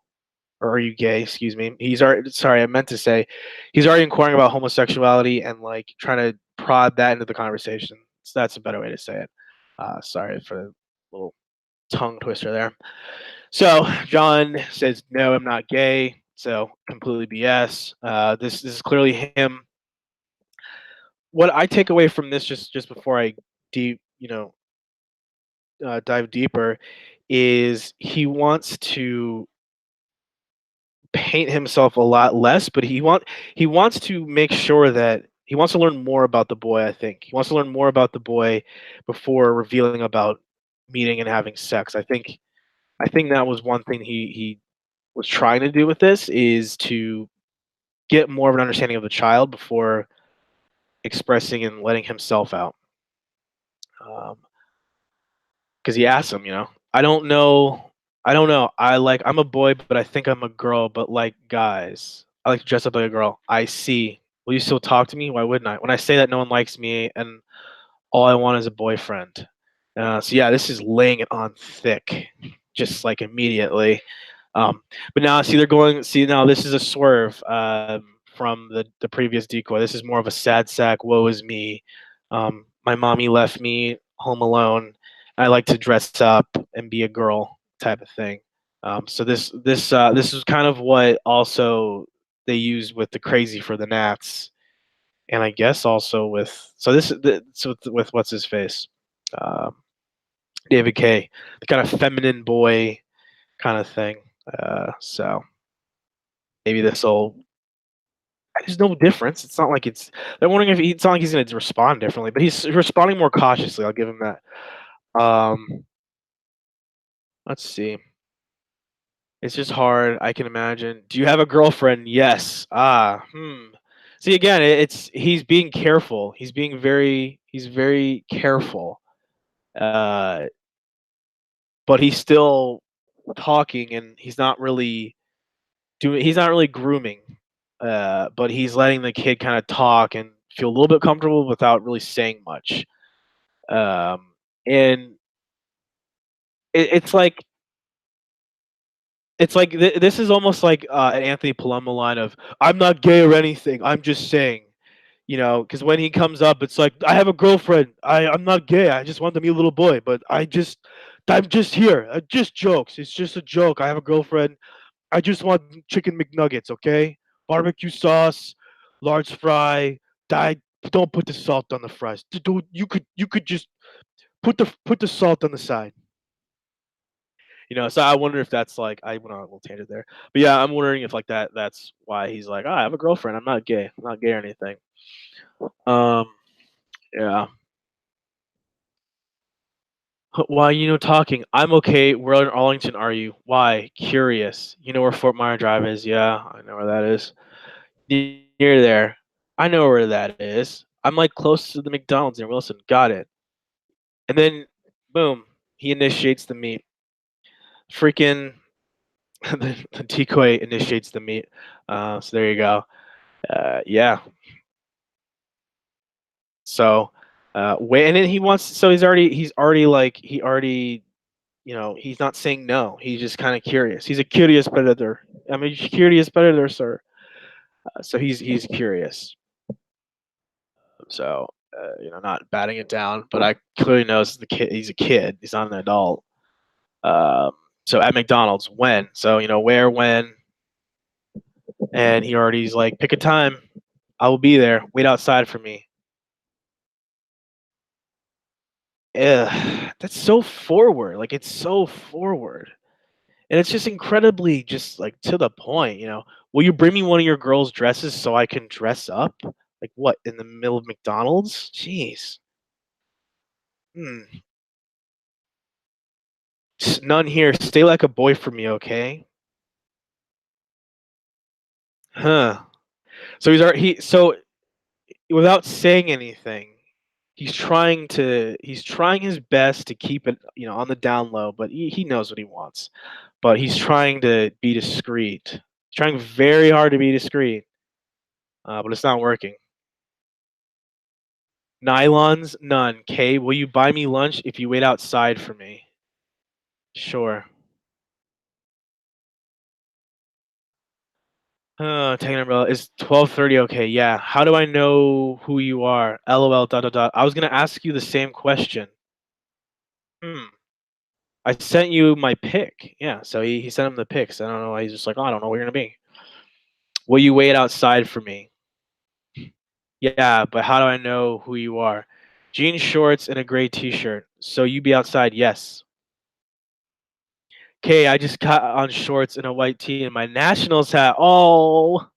or are you gay? Excuse me. He's already sorry, I meant to say he's already inquiring about homosexuality and like trying to prod that into the conversation. So that's a better way to say it. Sorry for the little tongue twister there. So John says, "No, I'm not gay." So completely BS. This is clearly him. What I take away from this, just before I deep, dive deeper, is he wants to paint himself a lot less, but he wants to make sure that he wants to learn more about the boy. I think he wants to learn more about the boy before revealing about meeting and having sex. I think that was one thing he was trying to do with this, is to get more of an understanding of the child before expressing and letting himself out. Because he asked him, I don't know, I'm a boy, but I think I'm a girl, but like guys, I like to dress up like a girl. I see. Will you still talk to me? Why wouldn't I? When I say that no one likes me and all I want is a boyfriend. So yeah, this is laying it on thick, just like immediately. But now, see, they're going. See, now this is a swerve from the previous decoy. This is more of a sad sack. Woe is me. My mommy left me home alone. I like to dress up and be a girl type of thing. So this is kind of what also they use with the crazy for the Nats, and I guess also with with what's his face, um, David K, the kind of feminine boy kind of thing. So maybe this will. There's no difference. It's not like They're wondering if it's not like he's going to respond differently, but he's responding more cautiously. I'll give him that. Um, let's see. It's just hard. I can imagine. Do you have a girlfriend? Yes. See, again, he's being careful. He's very careful. Uh, but he's still talking, and he's not really grooming. But he's letting the kid kind of talk and feel a little bit comfortable without really saying much. And it's like this is almost like an Anthony Palumbo line of "I'm not gay or anything. I'm just saying." Because when he comes up, it's like, "I have a girlfriend. I'm not gay. I just want to meet a little boy, but I'm just here. Just jokes. It's just a joke. I have a girlfriend. I just want chicken McNuggets, okay? Barbecue sauce, large fry. Die. Don't put the salt on the fries. Dude, you could just put the salt on the side." So I wonder if that's like I went on a little tangent there, but yeah, I'm wondering if like that's why he's like, I have a girlfriend. I'm not gay. I'm not gay or anything. Um, yeah. Why talking? I'm okay. Where in Arlington are you? Why? Curious. You know where Fort Myers Drive is? Yeah, I know where that is. Near there. I know where that is. I'm like close to the McDonald's near Wilson. Got it. And then, boom, he initiates the meet. Freaking the decoy initiates the meet. So there you go. Yeah. So, wait, and then he wants. So he's already like he's not saying no. He's just kind of curious. He's a curious predator. I'm a curious predator, sir. So he's curious. So not batting it down, but I clearly knows the kid. He's a kid. He's not an adult. Um, so at McDonald's, when? So where, when, and he already's like, pick a time. I will be there. Wait outside for me. Ugh, that's so forward. Like it's so forward. And it's just incredibly just like to the point, Will you bring me one of your girls' dresses so I can dress up? Like what, in the middle of McDonald's? Jeez. Hmm. None here. Stay like a boy for me, okay? Huh. So so without saying anything, he's trying his best to keep it, on the down low, but he knows what he wants. But he's trying to be discreet. He's trying very hard to be discreet, but it's not working. Nylons, none. Kay, will you buy me lunch if you wait outside for me? Sure. Taking an umbrella. Is 12:30 okay? Yeah. How do I know who you are? LOL. Dot dot dot. I was gonna ask you the same question. Hmm. I sent you my pic. Yeah. So he sent him the pics. I don't know why he's just like, oh, I don't know where you're gonna be. Will you wait outside for me? Yeah, but how do I know who you are? Jean shorts and a gray T-shirt. So you be outside? Yes. Okay, I just got on shorts and a white tee and my Nationals hat. Oh,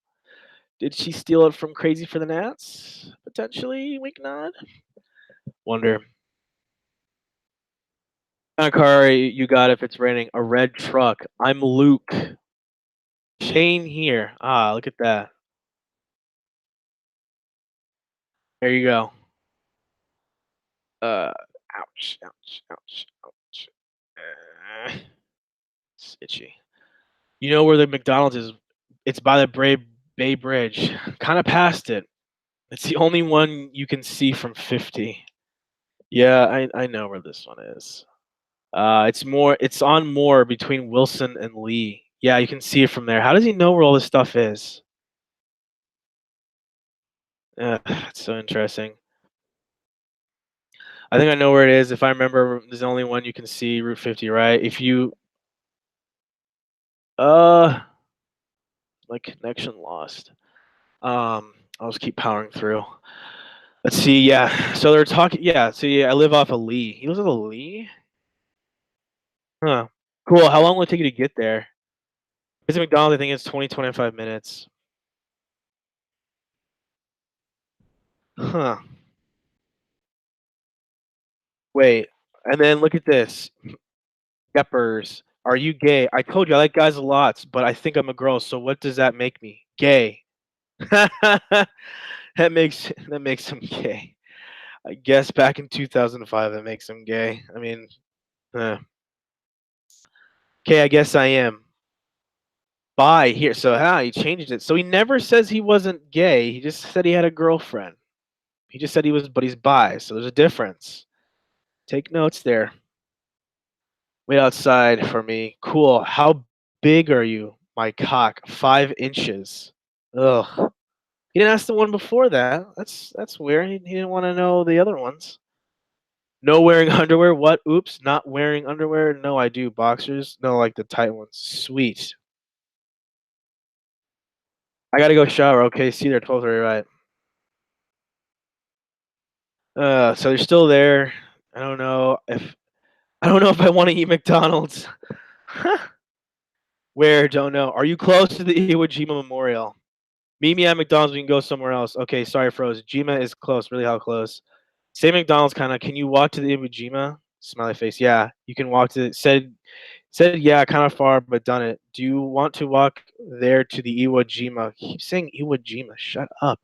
did she steal it from Crazy for the Nats? Potentially, wink nod. Wonder. What kind of car you got if it's raining? A red truck. I'm Luke. Shane here. Ah, look at that. There you go. Ouch, ouch, ouch, ouch. It's itchy. You know where the McDonald's is? It's by the Bay Bridge. Kind of past it. It's the only one you can see from 50. Yeah, I know where this one is. It's on Moore between Wilson and Lee. Yeah, you can see it from there. How does he know where all this stuff is? It's so interesting. I think I know where it is. If I remember, there's only one you can see, Route 50, right? If you uh my connection lost. I'll just keep powering through. Let's see, yeah. So they're talking, yeah, so yeah, I live off of Lee. He lives off of Lee? Huh. Cool. How long will it take you to get there? It's McDonald's, I think it's 20-25 minutes. Huh. Wait. And then look at this. Peppers. Are you gay? I told you I like guys a lot, but I think I'm a girl, so what does that make me? Gay. that makes him gay. I guess back in 2005 that makes him gay. I mean, okay, I guess I am. Bi here. So he changed it. So he never says he wasn't gay. He just said he had a girlfriend. He just said he was, but he's bi. So there's a difference. Take notes there. Wait outside for me. Cool. How big are you? My cock. 5 inches. Ugh. He didn't ask the one before that. That's weird. He didn't want to know the other ones. No wearing underwear. What? Oops. Not wearing underwear. No, I do. Boxers. No, like the tight ones. Sweet. I gotta go shower. Okay. See you there. 12:30. Right. So you're still there. I don't know if I want to eat McDonald's. Where? Don't know. Are you close to the Iwo Jima Memorial? Meet me at McDonald's. We can go somewhere else. Okay, sorry, froze. Jima is close. Really, how close? Say McDonald's, kind of. Can you walk to the Iwo Jima? Smiley face. Yeah, you can walk to. Said yeah, kind of far, but done it. Do you want to walk there to the Iwo Jima? Keep saying Iwo Jima. Shut up.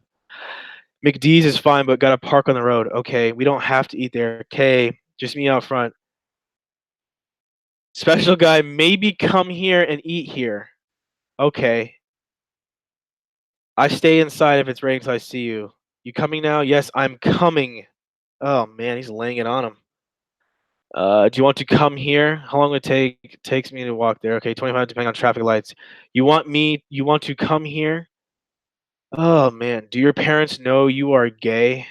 McDee's is fine, but gotta park on the road. Okay, we don't have to eat there. Okay, just me out front. Special guy, maybe come here and eat here. Okay. I stay inside if it's raining till I see you. You coming now? Yes, I'm coming. Oh man, he's laying it on him. Do you want to come here? How long would it takes me to walk there? Okay, 25 depending on traffic lights. You want to come here? Oh man, do your parents know you are gay?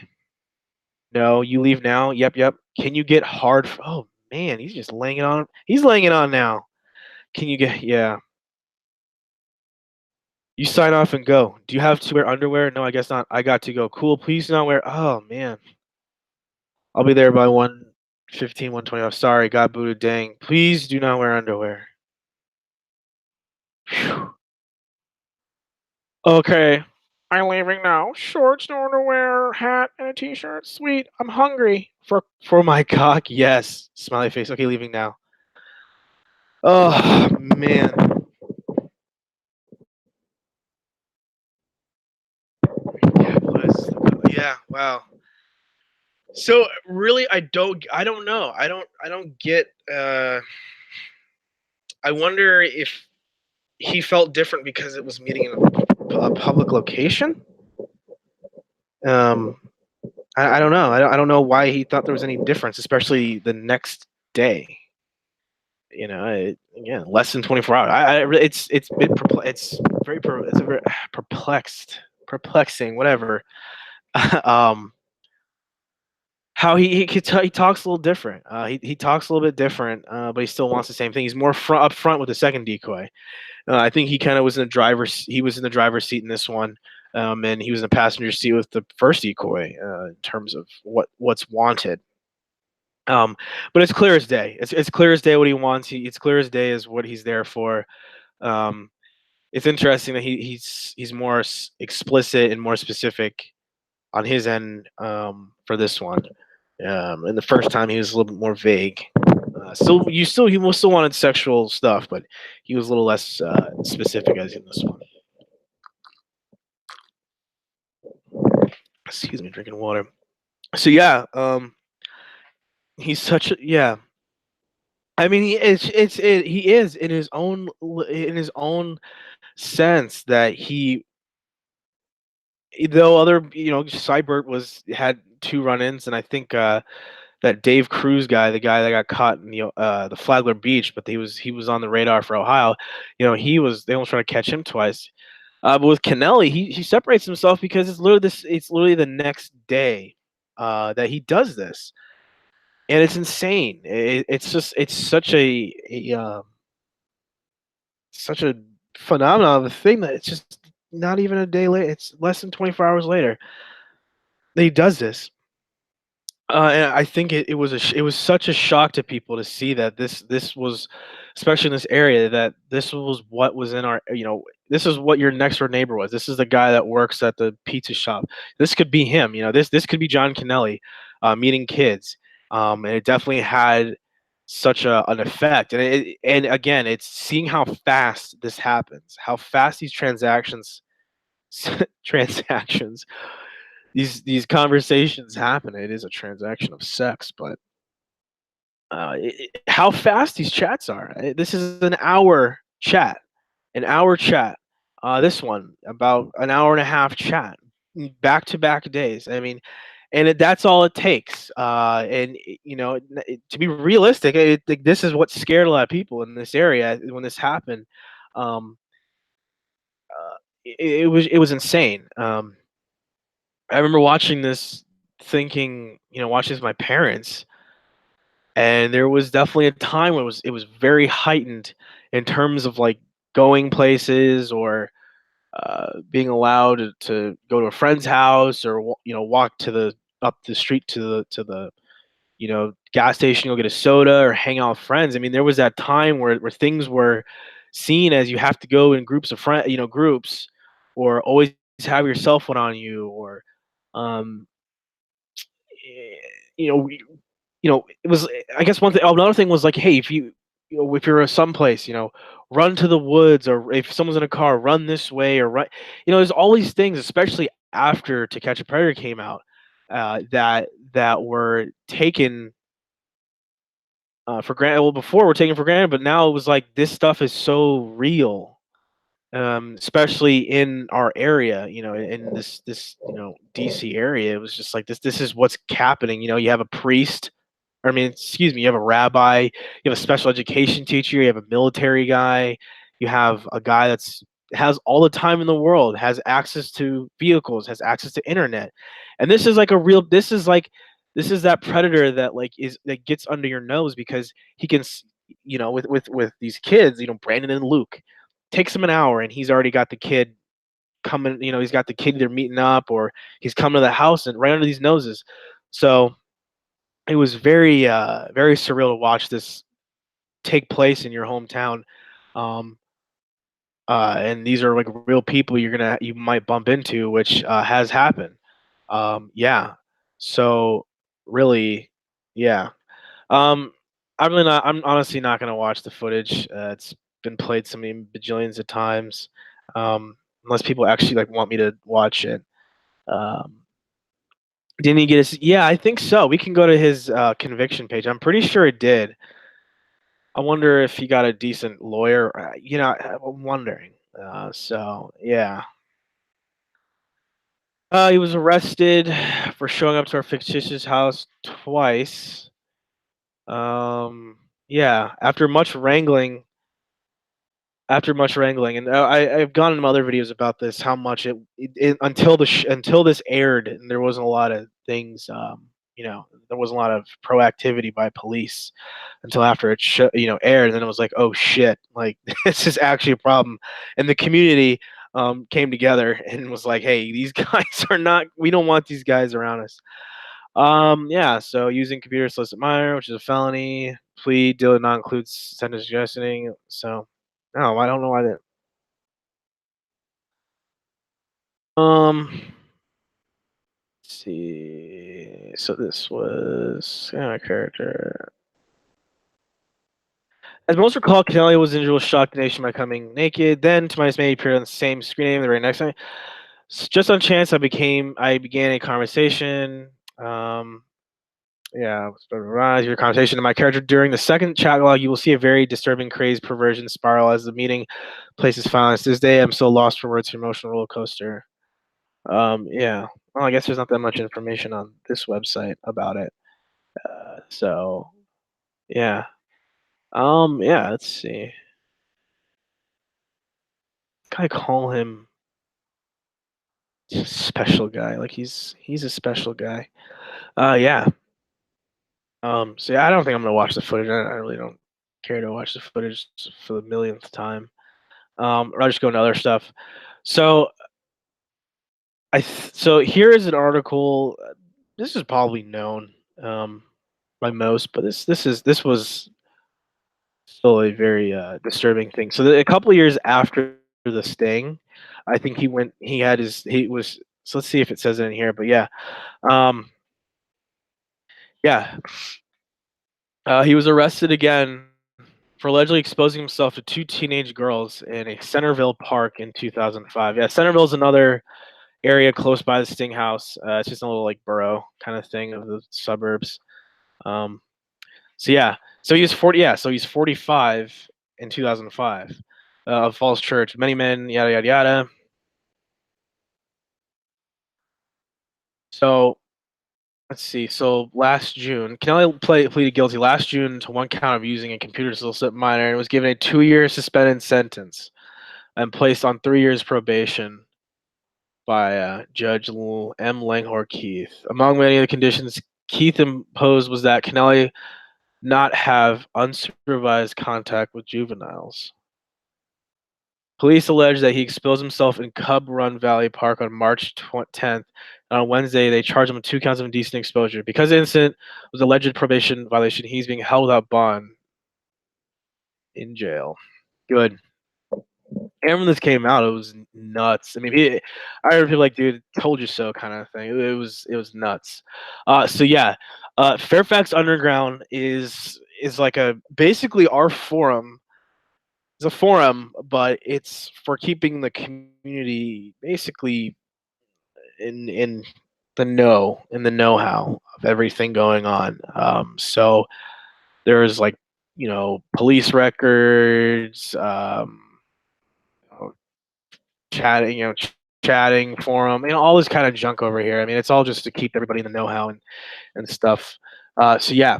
No, you leave now? Yep, yep. Can you get oh man, he's just laying it on. He's laying it on now. Can you get yeah. You sign off and go. Do you have to wear underwear? No, I guess not. I got to go. Cool. Please do not wear. Oh man, I'll be there by 1:15, 1:20. Sorry, got booted. Dang. Please do not wear underwear. Phew. Okay. I'm leaving now. Shorts, no underwear, hat, and a t-shirt. Sweet. I'm hungry. For my cock. Yes. Smiley face. Okay, leaving now. Oh man. Yeah. Wow. So really, I don't know. I don't get. I wonder if he felt different because it was meeting in a public location. Um, I don't know. I don't know why he thought there was any difference, especially the next day. You know, again, less than 24 hours. It's very it's a very perplexing, whatever. um, how he talks a little different. He talks a little bit different, but he still wants the same thing. He's more up front with the second decoy. I think he kind of was in the driver's. He was in the driver's seat in this one, and he was in the passenger seat with the first decoy in terms of what's wanted. Um, but it's clear as day. It's clear as day what he wants. It's clear as day is what he's there for. Um, it's interesting that he's more explicit and more specific on his end for this one. And the first time he was a little bit more vague. He still wanted sexual stuff, but he was a little less specific as in this one. Excuse me, drinking water. So yeah, he's such a yeah. I mean, he is in his own sense that though other Seibert was had two run-ins, and I think that Dave Cruz guy, the guy that got caught in the Flagler Beach, but he was on the radar for Ohio. They almost trying to catch him twice. But with Kennelly, he separates himself because it's literally the next day that he does this, and it's insane. It's such a phenomenon of a thing that it's just not even a day later. It's less than 24 hours later that he does this. And I think it was such a shock to people to see that this was, especially in this area, that this was what was in our this is what your next door neighbor was. This is the guy that works at the pizza shop. This could be him. This could be John Kennelly meeting kids, and it definitely had such an effect. And again, it's seeing how fast this happens, how fast these transactions these conversations happen. It is a transaction of sex, but how fast these chats are. This is an hour chat, an hour chat. This one about an hour and a half chat, back to back days. I mean, and that's all it takes. And to be realistic, this is what scared a lot of people in this area when this happened. Um, it was insane. I remember watching this, thinking, watching this with my parents, and there was definitely a time when it was very heightened in terms of like going places or being allowed to go to a friend's house or walk to the up the street to the gas station, go get a soda or hang out with friends. I mean, there was that time where things were seen as you have to go in groups of friends, groups, or always have your cell phone on you, or um, eh, you know, it was. I guess one thing. Another thing was like, hey, if you're someplace, run to the woods, or if someone's in a car, run this way, or run. There's all these things, especially after To Catch a Predator came out, that were taken for granted. Well, before we're taken for granted, but now it was like this stuff is so real, especially in our area. In this DC area, it was just like this. This is what's happening. You have a priest. I mean, excuse me. You have a rabbi. You have a special education teacher. You have a military guy. You have a guy has all the time in the world, has access to vehicles, has access to internet, and this is like a real. This is that predator that that gets under your nose because he can, with these kids, Brandon and Luke, takes him an hour and he's already got the kid coming. He's got the kid either meeting up or he's coming to the house and right under these noses. So it was very surreal to watch this take place in your hometown. Um, and these are like real people you might bump into, which has happened. Yeah. So really, yeah. Um, I'm honestly not gonna watch the footage. It's been played so many bajillions of times. Unless people actually want me to watch it. Um, didn't he get his? Yeah, I think so. We can go to his conviction page. I'm pretty sure it did. I wonder if he got a decent lawyer. I'm wondering. So yeah. He was arrested for showing up to our fictitious house twice. Yeah, after much wrangling, and I've gone into other videos about this, how much until until this aired, and there wasn't a lot of things. There wasn't a lot of proactivity by police until after it aired, and then it was like, oh shit, like this is actually a problem, and the community came together and was like, hey, these guys are not. We don't want these guys around us. Yeah, so using computer solicit minor, which is a felony. Plea deal did not include sentence suggesting. So, no, I don't know why that. Let's see. So this was character. As most recall, Kennelly was injured with shock the nation by coming naked. Then, to my dismay, he appeared on the same screen name the very next night. Just on chance, I began a conversation. Yeah, your conversation to my character during the second chat log. You will see a very disturbing, crazed perversion spiral as the meeting places violence. This day, I'm so lost for words for emotional roller coaster. Yeah. Well, I guess there's not that much information on this website about it. So yeah. Yeah. Let's see. Can I call him special guy? Like he's a special guy. Yeah. So yeah, I don't think I'm gonna watch the footage. I really don't care to watch the footage for the millionth time. Or I'll just go into other stuff. So so here is an article. This is probably known by most, but this was still a very disturbing thing. So a couple of years after the sting, I think he was. So let's see if it says it in here. But yeah, um, yeah, he was arrested again for allegedly exposing himself to two teenage girls in a Centerville park in 2005. Yeah, Centerville is another area close by the Sting house. It's just a little like borough kind of thing of the suburbs. Um, so yeah, so he's 40. Yeah, so he's 45 in 2005 of Falls Church. Many men, yada yada yada. So let's see. So last June, Kennelly pleaded guilty last June to one count of using a computer to solicit minor and was given a 2-year suspended sentence and placed on 3 years probation by Judge M. Langhor Keith. Among many of the conditions Keith imposed was that Kennelly not have unsupervised contact with juveniles. Police allege that he exposed himself in Cub Run Valley Park on March 10th. And on Wednesday, they charged him with 2 counts of indecent exposure. Because the incident was alleged probation violation, he's being held without bond in jail. Good. And when this came out, it was nuts. I mean, I heard people like, "Dude, told you so," kind of thing. It was nuts. So yeah, Fairfax Underground is like a basically our forum. It's a forum, but it's for keeping the community basically in the know-how of everything going on. So there's like police records, chatting, chatting forum, all this kind of junk over here. I mean, it's all just to keep everybody in the know-how and stuff. So yeah,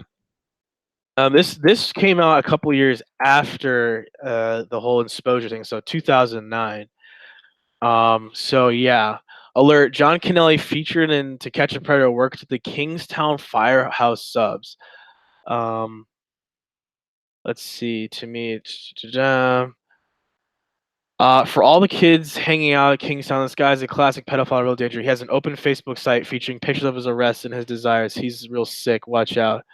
this came out a couple years after the whole exposure thing, so 2009. So yeah, alert: John Kennelly featured in To Catch a Predator worked at the Kingstown Firehouse Subs. Um, let's see. To me, for all the kids hanging out at Kingstown, this guy's a classic pedophile, real danger. He has an open Facebook site featuring pictures of his arrests and his desires. He's real sick. Watch out.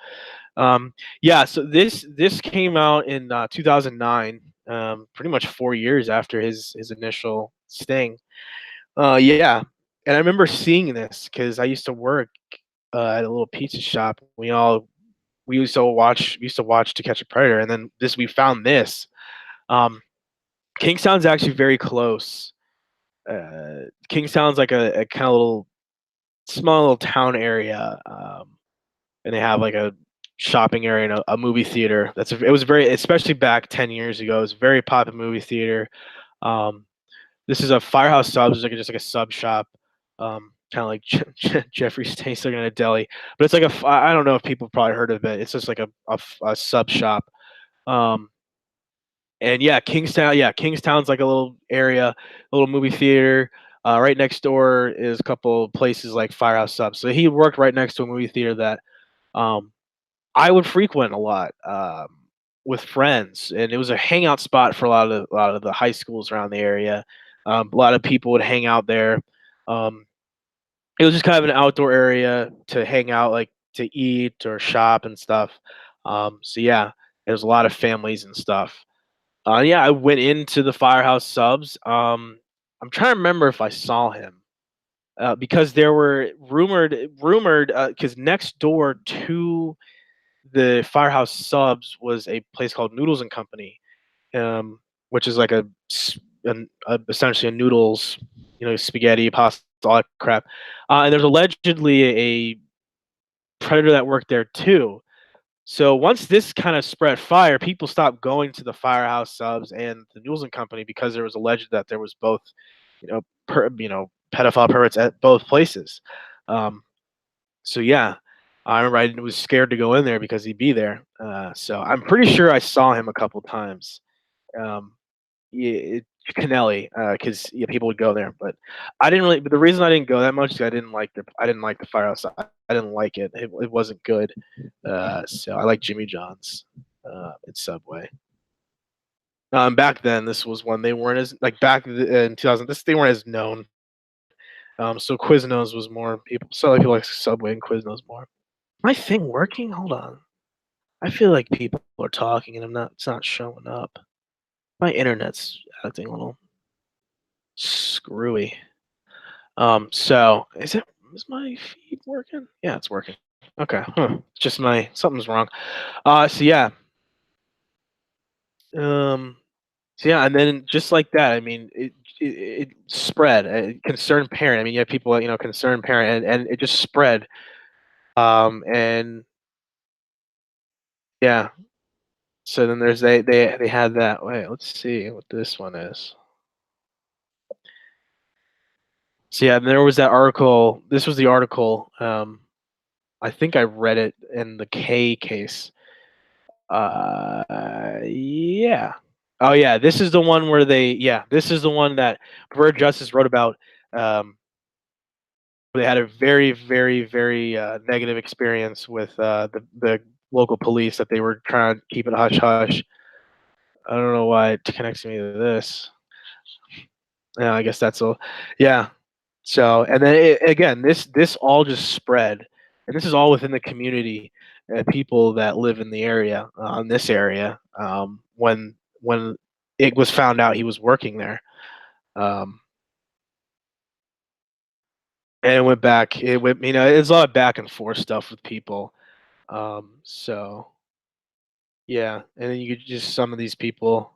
Yeah, so this came out in 2009, pretty much 4 years after his initial sting. Yeah, and I remember seeing this because I used to work at a little pizza shop. We used to watch To Catch a Predator, and then we found this. Um, Kingstown's actually very close. Kingstown's like a kind of little small little town area, and they have like a shopping area and a movie theater. It was very, especially back 10 years ago. It was a very popular movie theater. Um, this is a Firehouse Subs, just like a sub shop, kind of like Jeffrey's Tasting in a deli. But it's like I don't know if people have probably heard of it. It's just like a sub shop. Um, and yeah, Kingstown. Yeah, Kingstown's like a little area, a little movie theater. Right next door is a couple places like Firehouse Subs. So he worked right next to a movie theater that um, I would frequent a lot with friends, and it was a hangout spot for a lot of the high schools around the area. A lot of people would hang out there. Um, it was just kind of an outdoor area to hang out, like to eat or shop and stuff. So yeah, there was a lot of families and stuff. Yeah, I went into the Firehouse Subs. I'm trying to remember if I saw him because there were rumored because next door to the Firehouse Subs was a place called Noodles and Company, which is like essentially a noodles, spaghetti, pasta, all that crap. And there's allegedly a predator that worked there too. So once this kind of spread fire, people stopped going to the Firehouse Subs and the Noodles and Company because there was alleged that there was both, pedophile perverts at both places. Um, so yeah, I remember I was scared to go in there because he'd be there. So I'm pretty sure I saw him a couple times. Um, yeah, Kennelly, because yeah, people would go there, but I didn't really. But the reason I didn't go that much is I didn't like the Firehouse. I didn't like it. It wasn't good. So I like Jimmy John's at Subway. Back then, this was when they weren't as like back in 2000. They weren't as known. So Quiznos was more people. So like people like Subway and Quiznos more. My thing working? Hold on. I feel like people are talking and it's not showing up. My internet's acting a little screwy. So is my feed working? Yeah, it's working. Okay. Huh. It's just something's wrong. So yeah. Um so yeah, and then just like that, I mean, it spread. Concerned parent. I mean, you have people, concerned parent, and it just spread. And yeah. So then they had that. Wait, let's see what this one is. So yeah, there was that article. This was the article. I think I read it in the K case. Yeah. Oh yeah, this is the one where this is the one that Bird Justice wrote about. Um, they had a very, very, very negative experience with the local police that they were trying to keep it hush hush. I don't know why it connects me to this. Yeah, I guess that's all. Yeah. So, and then again, this all just spread, and this is all within the community, people that live in the area, in this area, when it was found out he was working there, um, and it went back. It went, it's a lot of back and forth stuff with people. So yeah, and then you could just some of these people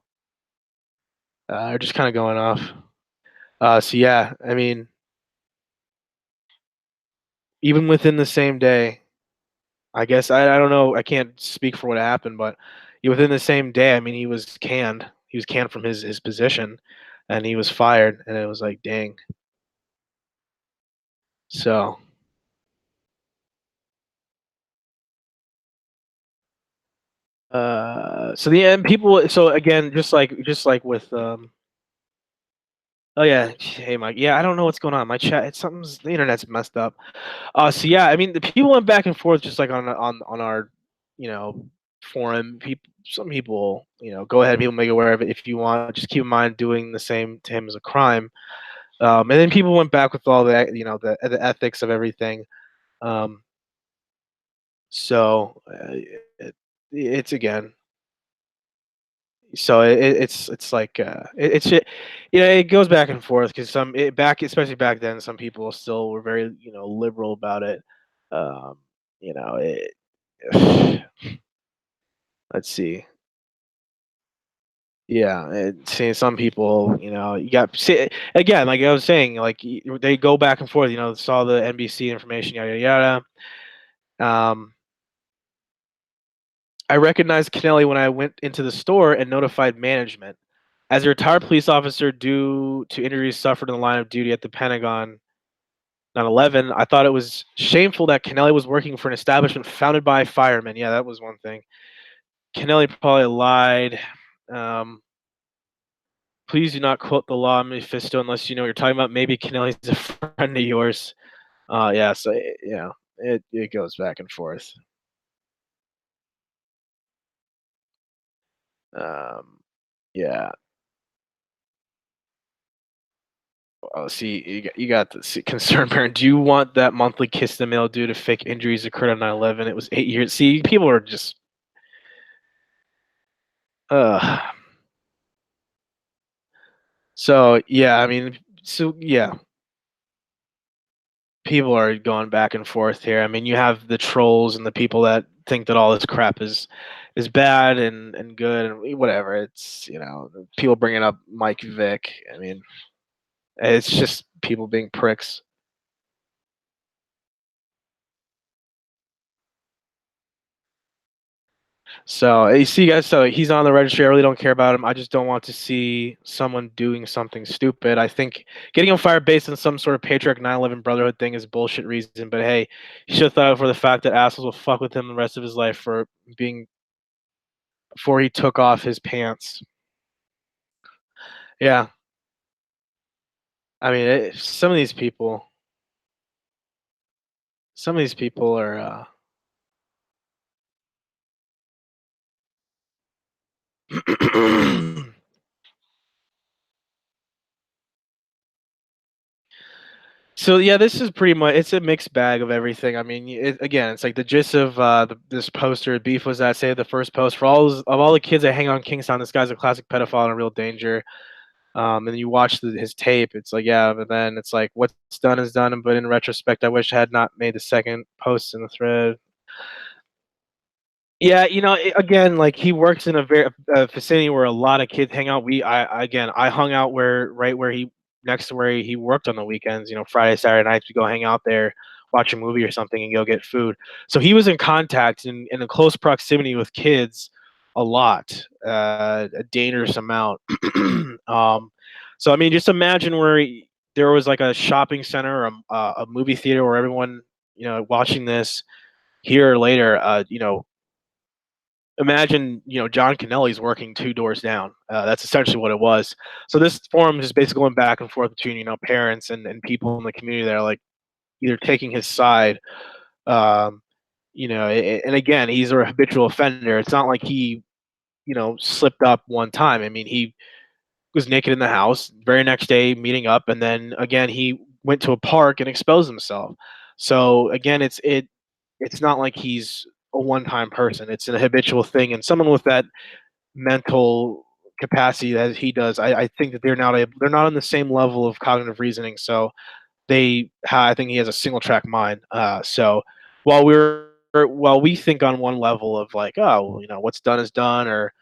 are just kind of going off. So yeah, I mean, even within the same day, I guess I don't know. I can't speak for what happened, but within the same day, I mean, he was canned. He was canned from his position, and he was fired. And it was like, dang. So, so the end people. So again, just like with oh yeah, hey Mike. Yeah, I don't know what's going on. My chat, it's something's the internet's messed up. So yeah, I mean, the people went back and forth just like on our, forum. People, some people, go ahead, people make it aware of it if you want. Just keep in mind doing the same to him is a crime. And then people went back with all that, the ethics of everything. Um, so it's again. So it's like it goes back and forth because especially back then some people still were very liberal about it. Um, you know it, let's see. Yeah, seeing some people, you got see, again, like I was saying, like they go back and forth. Saw the NBC information, yada yada yada. I recognized Kennelly when I went into the store and notified management. As a retired police officer due to injuries suffered in the line of duty at the Pentagon 9/11, I thought it was shameful that Kennelly was working for an establishment founded by firemen. Yeah, that was one thing. Kennelly probably lied. Um, Please do not quote the law Mephisto unless you know what you're talking about. Maybe Kennelly's a friend of yours. Yeah, so it goes back and forth. Um, yeah. Oh, see, you got the concerned parent. Do you want that monthly kiss in the mail due to fake injuries occurred on 9/11? It was 8 years. See, people are just, uh. So yeah, I mean, so yeah, people are going back and forth here. I mean, you have the trolls and the people that think that all this crap is bad and good and whatever. It's people bringing up Mike Vick. I mean, it's just people being pricks. So you see, guys. So he's on the registry. I really don't care about him. I just don't want to see someone doing something stupid. I think getting him fired based on some sort of patriarch 9/11 brotherhood thing is bullshit reason. But hey, he should have thought for the fact that assholes will fuck with him the rest of his life for being before he took off his pants. Yeah, I mean, some of these people are. So yeah, this is pretty much it's a mixed bag of everything. I mean, again, it's like the gist of this poster. Beef was that say the first post for all the kids that hang on Kingstown. This guy's a classic pedophile and a real danger. And you watch his tape. It's like yeah, but then it's like what's done is done. But in retrospect, I wish I had not made the second post in the thread. Yeah, again, like he works in a vicinity where a lot of kids hang out. I hung out right where he next to where he worked on the weekends. Friday, Saturday nights, we go hang out there, watch a movie or something, and go get food. So he was in contact in a close proximity with kids a lot, a dangerous amount. So I mean, just imagine there was like a shopping center or a movie theater where everyone watching this here or later, imagine John Kennelly's working two doors down. That's essentially what it was. So this forum is just basically going back and forth between parents and people in the community that are like either taking his side. Um, and again, he's a habitual offender. It's not like he slipped up one time. I mean, was naked in the house. Very next day, meeting up, and then again he went to a park and exposed himself. So again, it's not like he's a one-time person. It's an habitual thing, and someone with that mental capacity that he does, I think that they're not on the same level of cognitive reasoning. So I think he has a single track mind. So while we think on one level of like, oh, well, what's done is done, or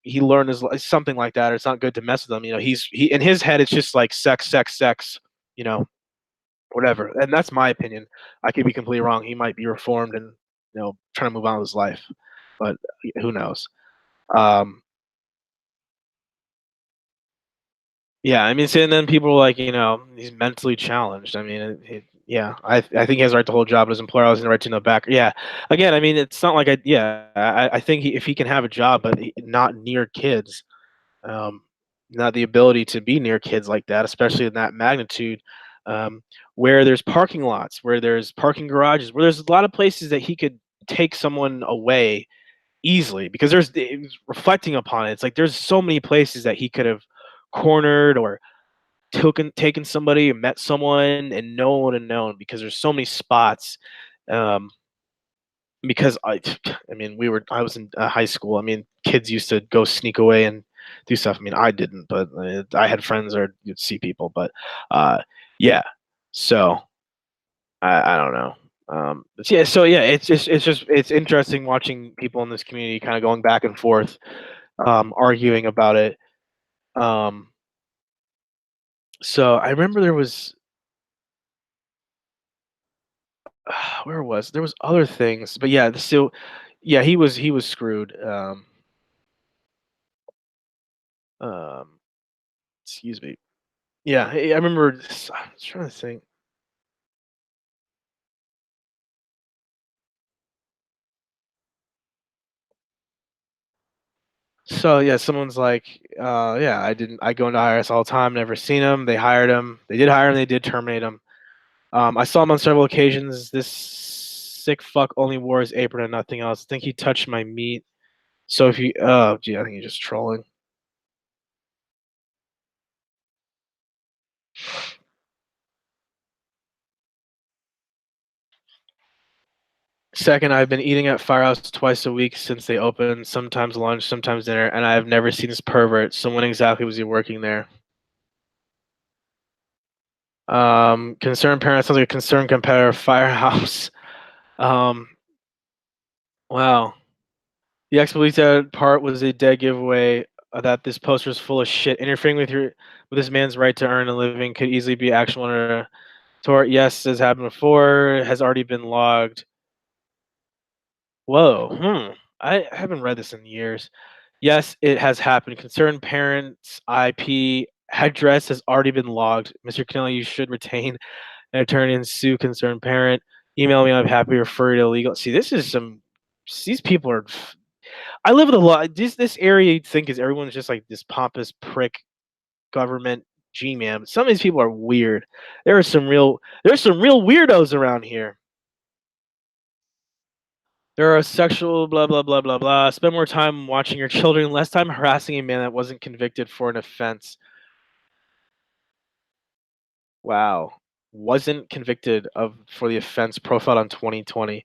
he learned his something like that, or it's not good to mess with him. He in his head, it's just like sex, sex, sex. You know, whatever. And that's my opinion. I could be completely wrong. He might be reformed and trying to move on with his life, but who knows? Um, yeah, I mean, and then people are like, he's mentally challenged. I mean, yeah, I think he has the right to hold a job as employer. I was in the right to know back. Yeah, again, I mean, it's not like I think if he can have a job, but not near kids, um, not the ability to be near kids like that, especially in that magnitude, um, where there's parking lots, where there's parking garages, where there's a lot of places that he could take someone away easily, because reflecting upon it, it's like there's so many places that he could have cornered or taken somebody or met someone and no one would have known, because there's so many spots. Um, because I mean, I was in high school. I mean, kids used to go sneak away and do stuff. I mean, I didn't, but I had friends or you'd see people. But yeah, so I don't know. But yeah, so yeah, it's interesting watching people in this community kind of going back and forth, arguing about it. Um, so I remember there was where was there was other things, but yeah, so yeah, he was screwed. Um, excuse me. Yeah, I remember I was trying to think. So, yeah, someone's like, yeah, I go into IRS all the time, never seen him. They hired him. They did hire him, they did terminate him. I saw him on several occasions. This sick fuck only wore his apron and nothing else. I think he touched my meat. So if you oh, gee, I think he's just trolling. Second, I've been eating at Firehouse twice a week since they opened, sometimes lunch, sometimes dinner, and I have never seen this pervert. So when exactly was he working there? Concerned parent sounds like a concerned competitor. Firehouse. Um, wow. The expletive part was a dead giveaway that this poster is full of shit. Interfering with this man's right to earn a living could easily be actionable under a tort. Yes, has happened before. Has already been logged. Whoa. I haven't read this in years. Yes, it has happened. Concerned parents' IP address has already been logged. Mr. Kennelly, you should retain an attorney and sue concerned parent. Email me. I'm happy to refer you to legal. See, this is some. These people are. I live in a lot. This area you'd think is everyone's just like this pompous prick government G-man. Some of these people are weird. There's some real weirdos around here. There are sexual blah blah blah blah blah. Spend more time watching your children, less time harassing a man that wasn't convicted for an offense. Wow. Wasn't convicted of for the offense profiled on 2020.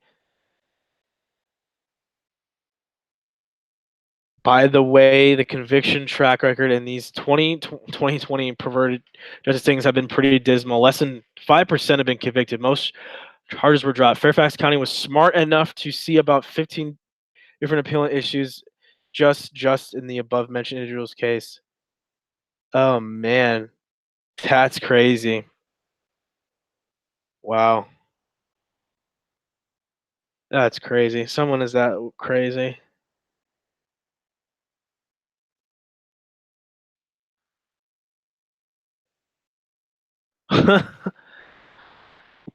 By the way, the conviction track record in these 2020 perverted justice things have been pretty dismal. Less than 5% have been convicted. Most charges were dropped. Fairfax County was smart enough to see about 15 different appealing issues just in the above mentioned individual's case. Oh man, that's crazy. Wow. That's crazy. Someone is that crazy.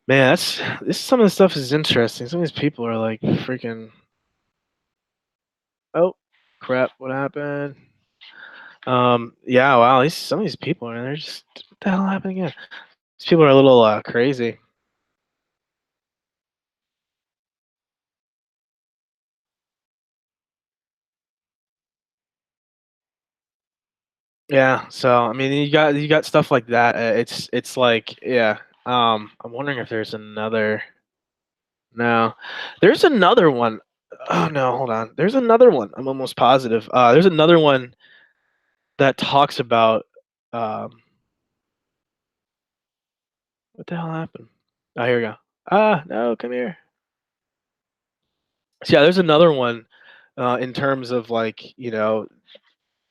Man, that's this some of the stuff is interesting. Some of these people are like freaking oh crap, what happened? Yeah, wow, some of these people are they're just what the hell happened again? These people are a little crazy. Yeah, so I mean, you got stuff like that. It's like, yeah. I'm wondering if there's another. No, there's another one. Oh no, hold on. There's another one. I'm almost positive. There's another one that talks about. Um, what the hell happened? Oh, here we go. Ah, no, come here. So yeah, there's another one. In terms of like, yeah,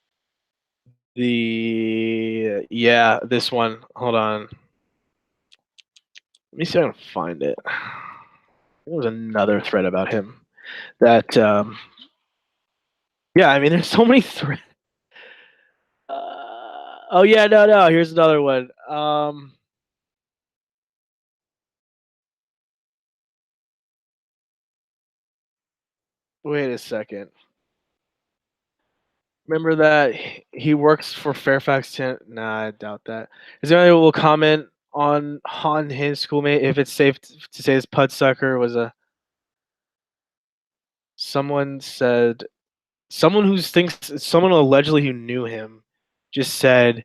this one. Hold on. Let me see if I can find it. There was another thread about him that. Yeah, I mean, there's so many threads. Oh yeah, no, no. Here's another one. Wait a second. Remember that he works for Fairfax? Nah, I doubt that. Is there anyone who will comment on his schoolmate if it's safe to say his pudsucker was a someone said someone who thinks someone allegedly who knew him just said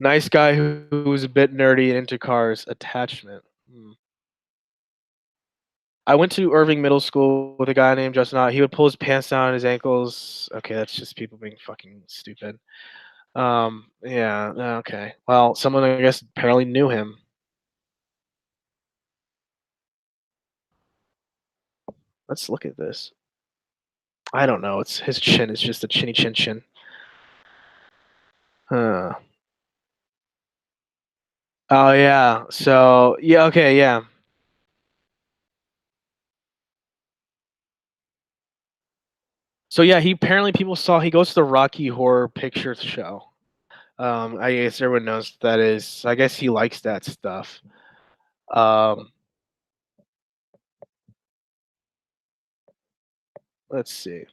nice guy who was a bit nerdy and into cars attachment. I went to Irving Middle School with a guy named Justin Ott. He would pull his pants down at his ankles. Okay, that's just people being fucking stupid. Yeah, okay. Well, someone I guess apparently knew him. Let's look at this. I don't know. It's his chin is just a chinny chin chin. Huh. Oh yeah. So yeah. Okay. Yeah. So yeah. He apparently people saw he goes to the Rocky Horror Picture Show. I guess everyone knows what that is. I guess he likes that stuff. Um, let's see.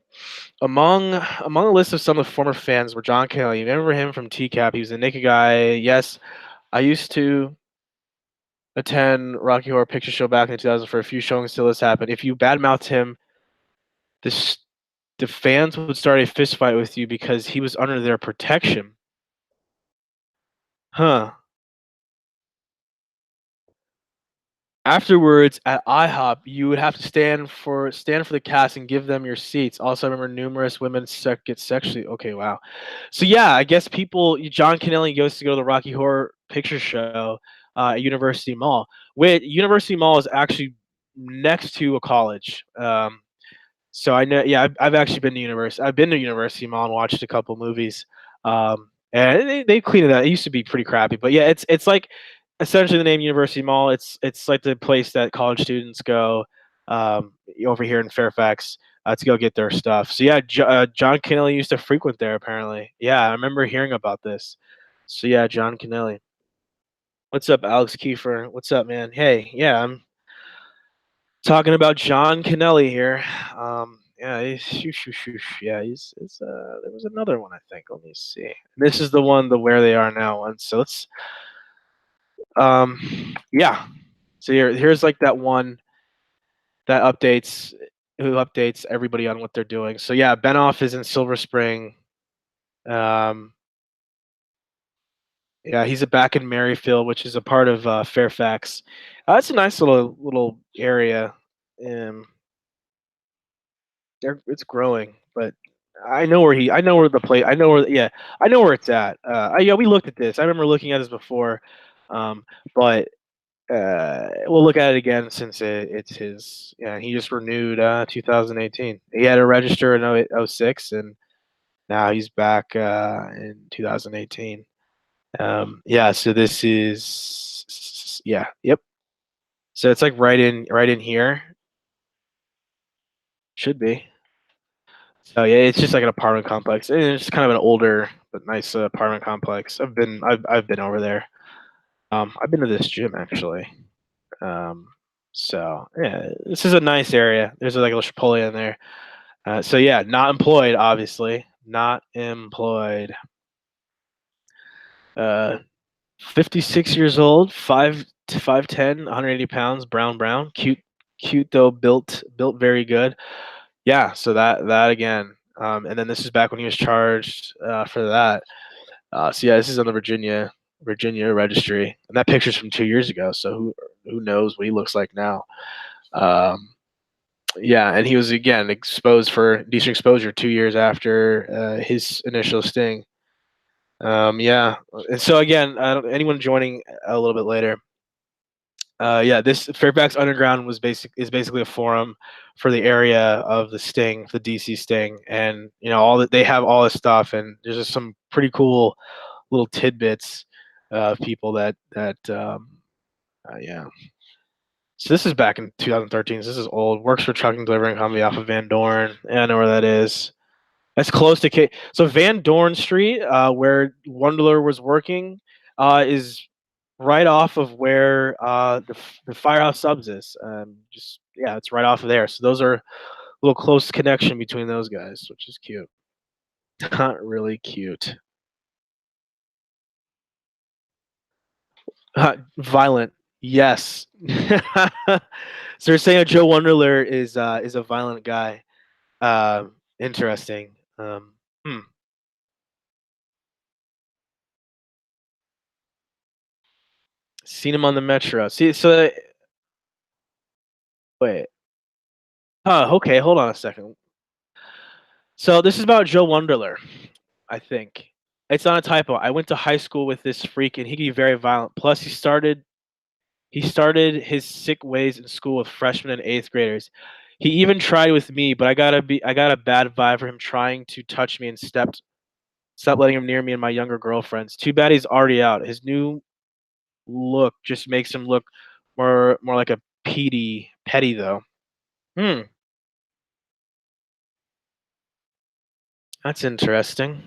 Among a list of some of the former fans were John Kennelly. You remember him from TCAP? He was a naked guy. Yes, I used to attend Rocky Horror Picture Show back in 2000 for a few showings till this happened. If you badmouthed him, this the fans would start a fist fight with you because he was under their protection. Huh. Afterwards, at IHOP, you would have to stand for the cast and give them your seats. Also, I remember numerous women get sexually. Okay, wow. So yeah, I guess John Kennelly goes to go to the Rocky Horror Picture Show at University Mall. Which University Mall is actually next to a college. So I know, yeah, I've actually been to university. I've been to University Mall and watched a couple movies. And they cleaned it up. It used to be pretty crappy, but yeah, it's like essentially the name University Mall. It's like the place that college students go over here in Fairfax to go get their stuff. So yeah, John Kennelly used to frequent there apparently. Yeah, I remember hearing about this. So yeah, John Kennelly. What's up, Alex Kiefer? What's up, man? Hey, yeah, I'm talking about John Kennelly here. Yeah, yeah, there was another one I think. Let me see. This is the one, the where they are now one. So let's, yeah. So here's like that one that who updates everybody on what they're doing. So yeah, Benoff is in Silver Spring. Um, yeah, he's back in Maryfield, which is a part of Fairfax. It's a nice little area. Um, it's growing, but I know where the play, I know where, yeah, I know where it's at. Yeah, we looked at this. I remember looking at this before, but we'll look at it again since it's his. Yeah, he just renewed 2018. He had to register in 06, and now he's back in 2018. Yeah, so this is, yeah, yep. So it's like right in here. Should be. So yeah, it's just like an apartment complex. And it's kind of an older but nice apartment complex. I've been over there. I've been to this gym actually. Um, so yeah, this is a nice area. There's like a little Chipotle in there. So yeah, not employed, obviously. Not employed. Uh, 56 years old, 5'10", 180 pounds, brown, cute though, built very good. Yeah, so that again. And then this is back when he was charged for that. So yeah, this is on the Virginia registry, and that picture's from 2 years ago. So who knows what he looks like now? Um, yeah, and he was again exposed for decent exposure 2 years after his initial sting. Yeah, and so again, anyone joining a little bit later, yeah, this Fairfax Underground is basically a forum for the area of the Sting, the DC Sting, and all that they have all this stuff, and there's just some pretty cool little tidbits of people yeah. So this is back in 2013. So this is old. Works for trucking, delivering Humvee off of Van Dorn. Yeah, I know where that is. That's close to So Van Dorn Street, where Wundler was working, is right off of where the Firehouse Subs is. Just yeah, it's right off of there. So those are a little close connection between those guys, which is cute. Not really cute. Violent, yes. So they're saying Joe Wunderler is a violent guy. Interesting. Hmm. Seen him on the metro. See, so wait. Oh, okay. Hold on a second. So this is about Joe Wunderler, I think. It's not a typo. I went to high school with this freak, and he can be very violent. Plus, he started his sick ways in school with freshmen and eighth graders. He even tried with me, but I got a bad vibe for him trying to touch me and stop letting him near me and my younger girlfriends. Too bad he's already out. His new look just makes him look more like a petty though. Hmm, that's interesting.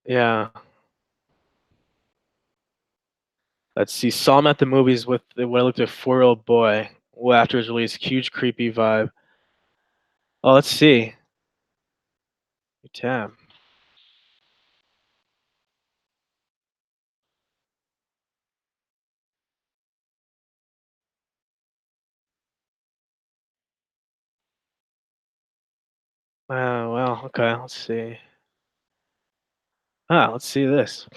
Yeah. Let's see. Saw him at the movies with what looked like a 4-year-old boy. Well, after his release, huge creepy vibe. Oh, let's see. Damn. Well, okay. Let's see. Let's see this.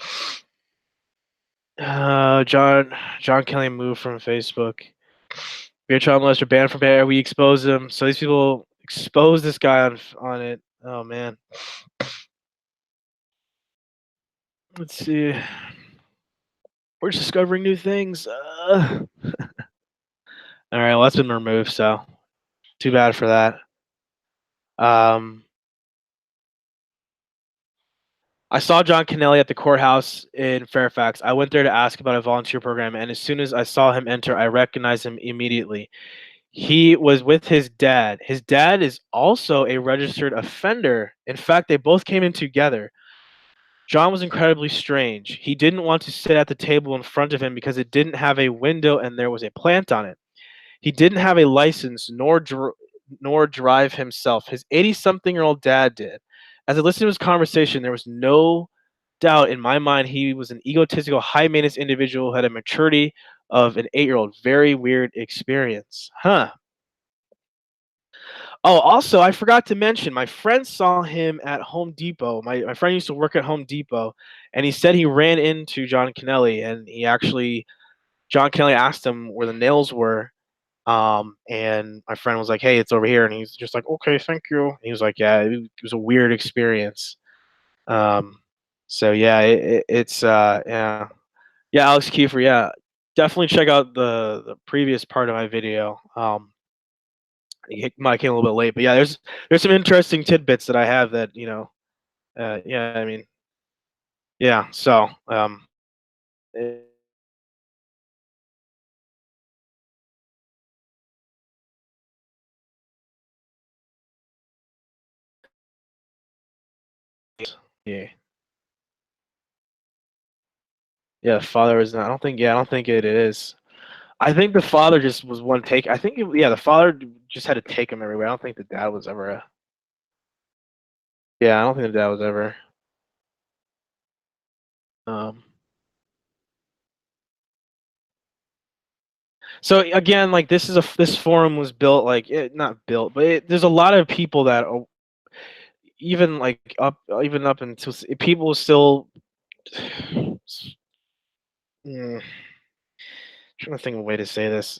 John Kelly moved from Facebook. Beer child molester banned from Bay. We exposed him. So these people exposed this guy on it. Oh man. Let's see. We're discovering new things. All right. Well, that's been removed. So too bad for that. Um, I saw John Kennelly at the courthouse in Fairfax. I went there to ask about a volunteer program, and as soon as I saw him enter, I recognized him immediately. He was with his dad. His dad is also a registered offender. In fact, they both came in together. John was incredibly strange. He didn't want to sit at the table in front of him because it didn't have a window and there was a plant on it. He didn't have a license nor drive himself. His 80-something-year-old dad did. As I listened to his conversation, there was no doubt in my mind he was an egotistical, high maintenance individual who had a maturity of an 8-year-old. Very weird experience. Huh. Oh, also, I forgot to mention, my friend saw him at Home Depot. My friend used to work at Home Depot, and he said he ran into John Kennelly, and John Kennelly asked him where the nails were. And my friend was like, "Hey, it's over here," and he's just like, "Okay, thank you." And he was like, "Yeah, it was a weird experience." Um, so yeah, yeah, yeah, Alex Kiefer, yeah, definitely check out the previous part of my video. It might came a little bit late, but yeah, there's some interesting tidbits that I have that yeah, I mean, yeah. So eh, yeah, yeah. Father is not. I don't think. Yeah, I don't think it is. I think the father just was one take. I think yeah, the father just had to take him everywhere. I don't think the dad was ever. Yeah, I don't think the dad was ever. Um, So again, like this forum was built like not built, but there's a lot of people that even like even up until people still mm, trying to think of a way to say this.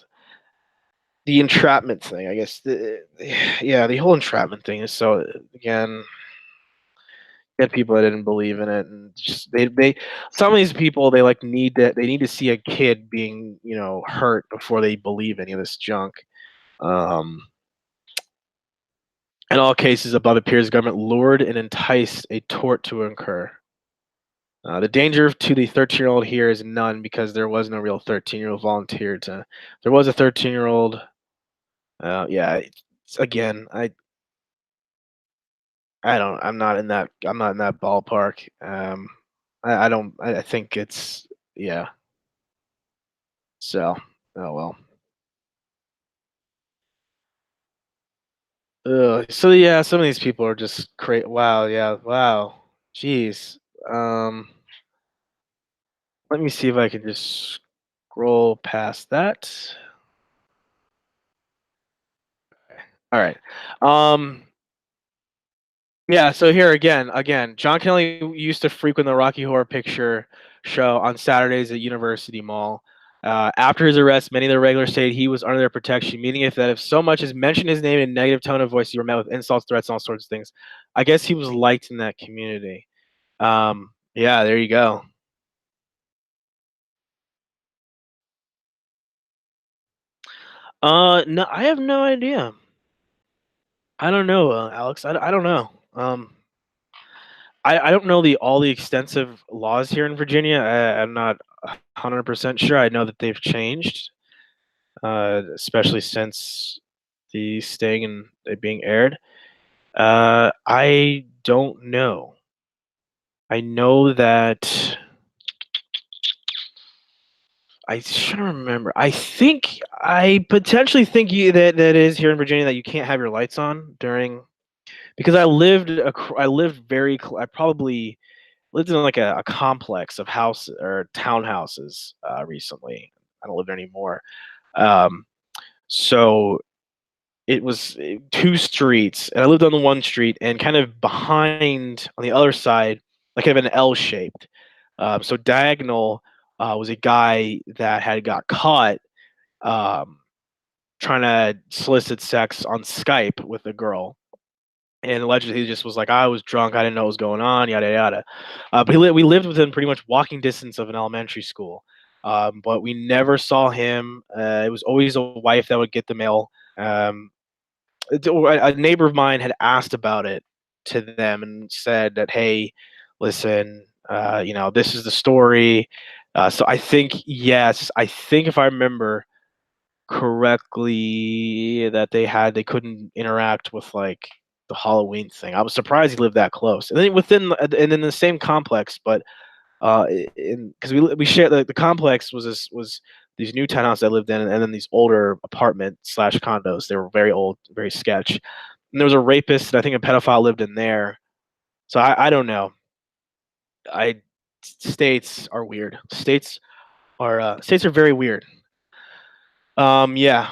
The entrapment thing, I guess. Yeah, the whole entrapment thing is so again. Get people that didn't believe in it, and just they some of these people they need to see a kid being hurt before they believe any of this junk. Um, in all cases above appears the government lured and enticed a tort to incur. The danger to the 13-year-old here is none because there was no real 13-year-old volunteer to. There was a 13-year-old. Yeah, again, I don't. I'm not in that. I'm not in that ballpark. I don't. I think it's yeah. So, oh well. Ugh. So yeah, some of these people are just crazy. Wow. Yeah. Wow. Jeez. Um. Let me see if I can just scroll past that. All right. Um. Yeah, so here again, John Kennelly used to frequent the Rocky Horror Picture Show on Saturdays at University Mall. After his arrest, many of the regulars stated he was under their protection, meaning if so much as mentioned his name in a negative tone of voice, you were met with insults, threats, and all sorts of things. I guess he was liked in that community. Yeah, there you go. No, I have no idea. I don't know, Alex. I don't know. I don't know all the extensive laws here in Virginia. I'm not 100% sure. I know that they've changed, especially since the Sting and it being aired. I don't know. I know that I should remember. I potentially think that is here in Virginia that you can't have your lights on during because I lived I probably lived in like a complex of house or townhouses recently. I don't live there anymore. Um, so it was two streets, and I lived on the one street, and kind of behind on the other side, like kind of an L shaped. So diagonal was a guy that had got caught um, trying to solicit sex on Skype with a girl. And allegedly, he just was like, I was drunk. I didn't know what was going on, yada, yada. But we lived within pretty much walking distance of an elementary school. But we never saw him. It was always a wife that would get the mail. Um, a neighbor of mine had asked about it to them and said that, hey, listen, this is the story. So I think, yes, I think if I remember correctly, that they couldn't interact with like the Halloween thing. I was surprised he lived that close, and then and in the same complex, but because we shared the complex was these new townhouses I lived in, and then these older apartment slash condos. They were very old, very sketch. And there was a rapist, and I think a pedophile lived in there. So I don't know. I states are weird. States are very weird. Yeah.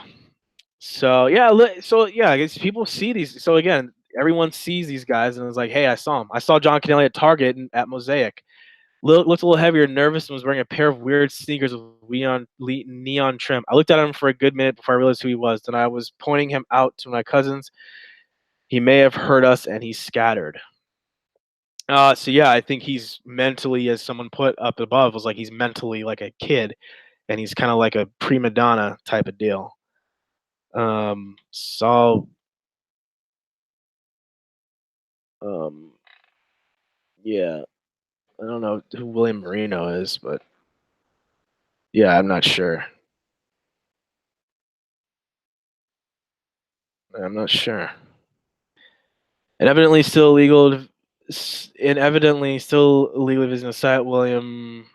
So yeah, so yeah, I guess people see these. So again, everyone sees these guys and is like, "Hey, I saw him. I saw John Kennelly at Target and at Mosaic. Looked a little heavier, nervous, and was wearing a pair of weird sneakers with neon trim. I looked at him for a good minute before I realized who he was. Then I was pointing him out to my cousins. He may have heard us, and he scattered. So yeah, I think he's mentally, as someone put up above, was like he's mentally like a kid, and he's kind of like a prima donna type of deal. So um, yeah, I don't know who William Marino is, but yeah, I'm not sure. I'm not sure. And evidently still illegal. And evidently still illegally visiting the site. William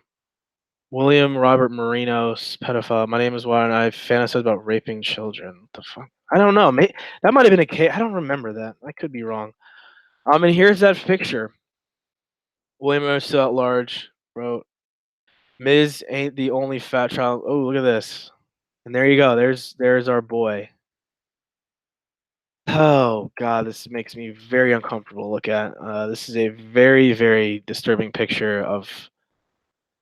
Robert Marino's pedophile. My name is Juan, and I fantasize about raping children. What the fuck? I don't know. That might have been a case. I don't remember that. I could be wrong. And here's that picture. William is still at large. Wrote, Ms. ain't the only fat child. Oh, look at this. And there you go. There's our boy. Oh god, this makes me very uncomfortable to look at. This is a very, very disturbing picture of.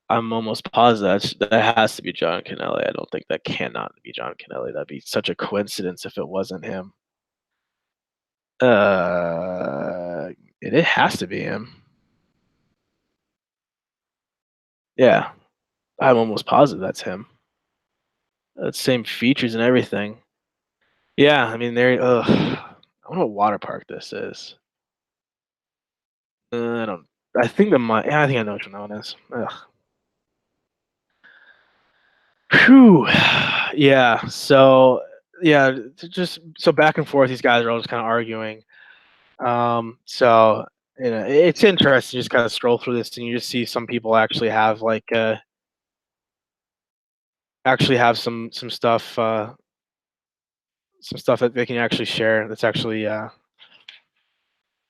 I'm almost positive that has to be John Kennelly. I don't think that cannot be John Kennelly. That'd be such a coincidence if it wasn't him. Uh, it has to be him. Yeah, I'm almost positive that's him. Same features and everything. Yeah, I mean, there. I don't know what water park this is. I don't. I think yeah, I think I know which one that one is. Ugh. Whew. Yeah. So yeah, just so back and forth. These guys are all just kind of arguing. So it's interesting. Just kind of scroll through this, and you just see some people actually have some stuff that they can actually share. That's actually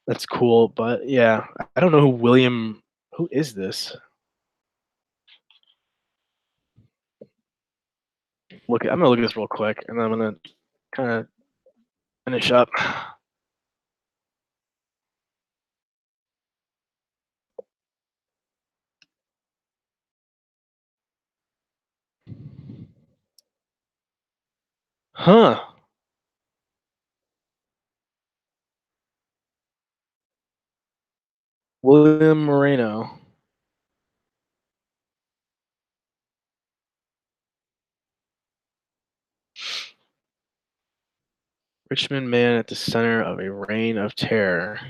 that's cool. But yeah, I don't know who William. Who is this? I'm gonna look at this real quick, and then I'm gonna kind of finish up. Huh? William Moreno, Richmond man at the center of a reign of terror.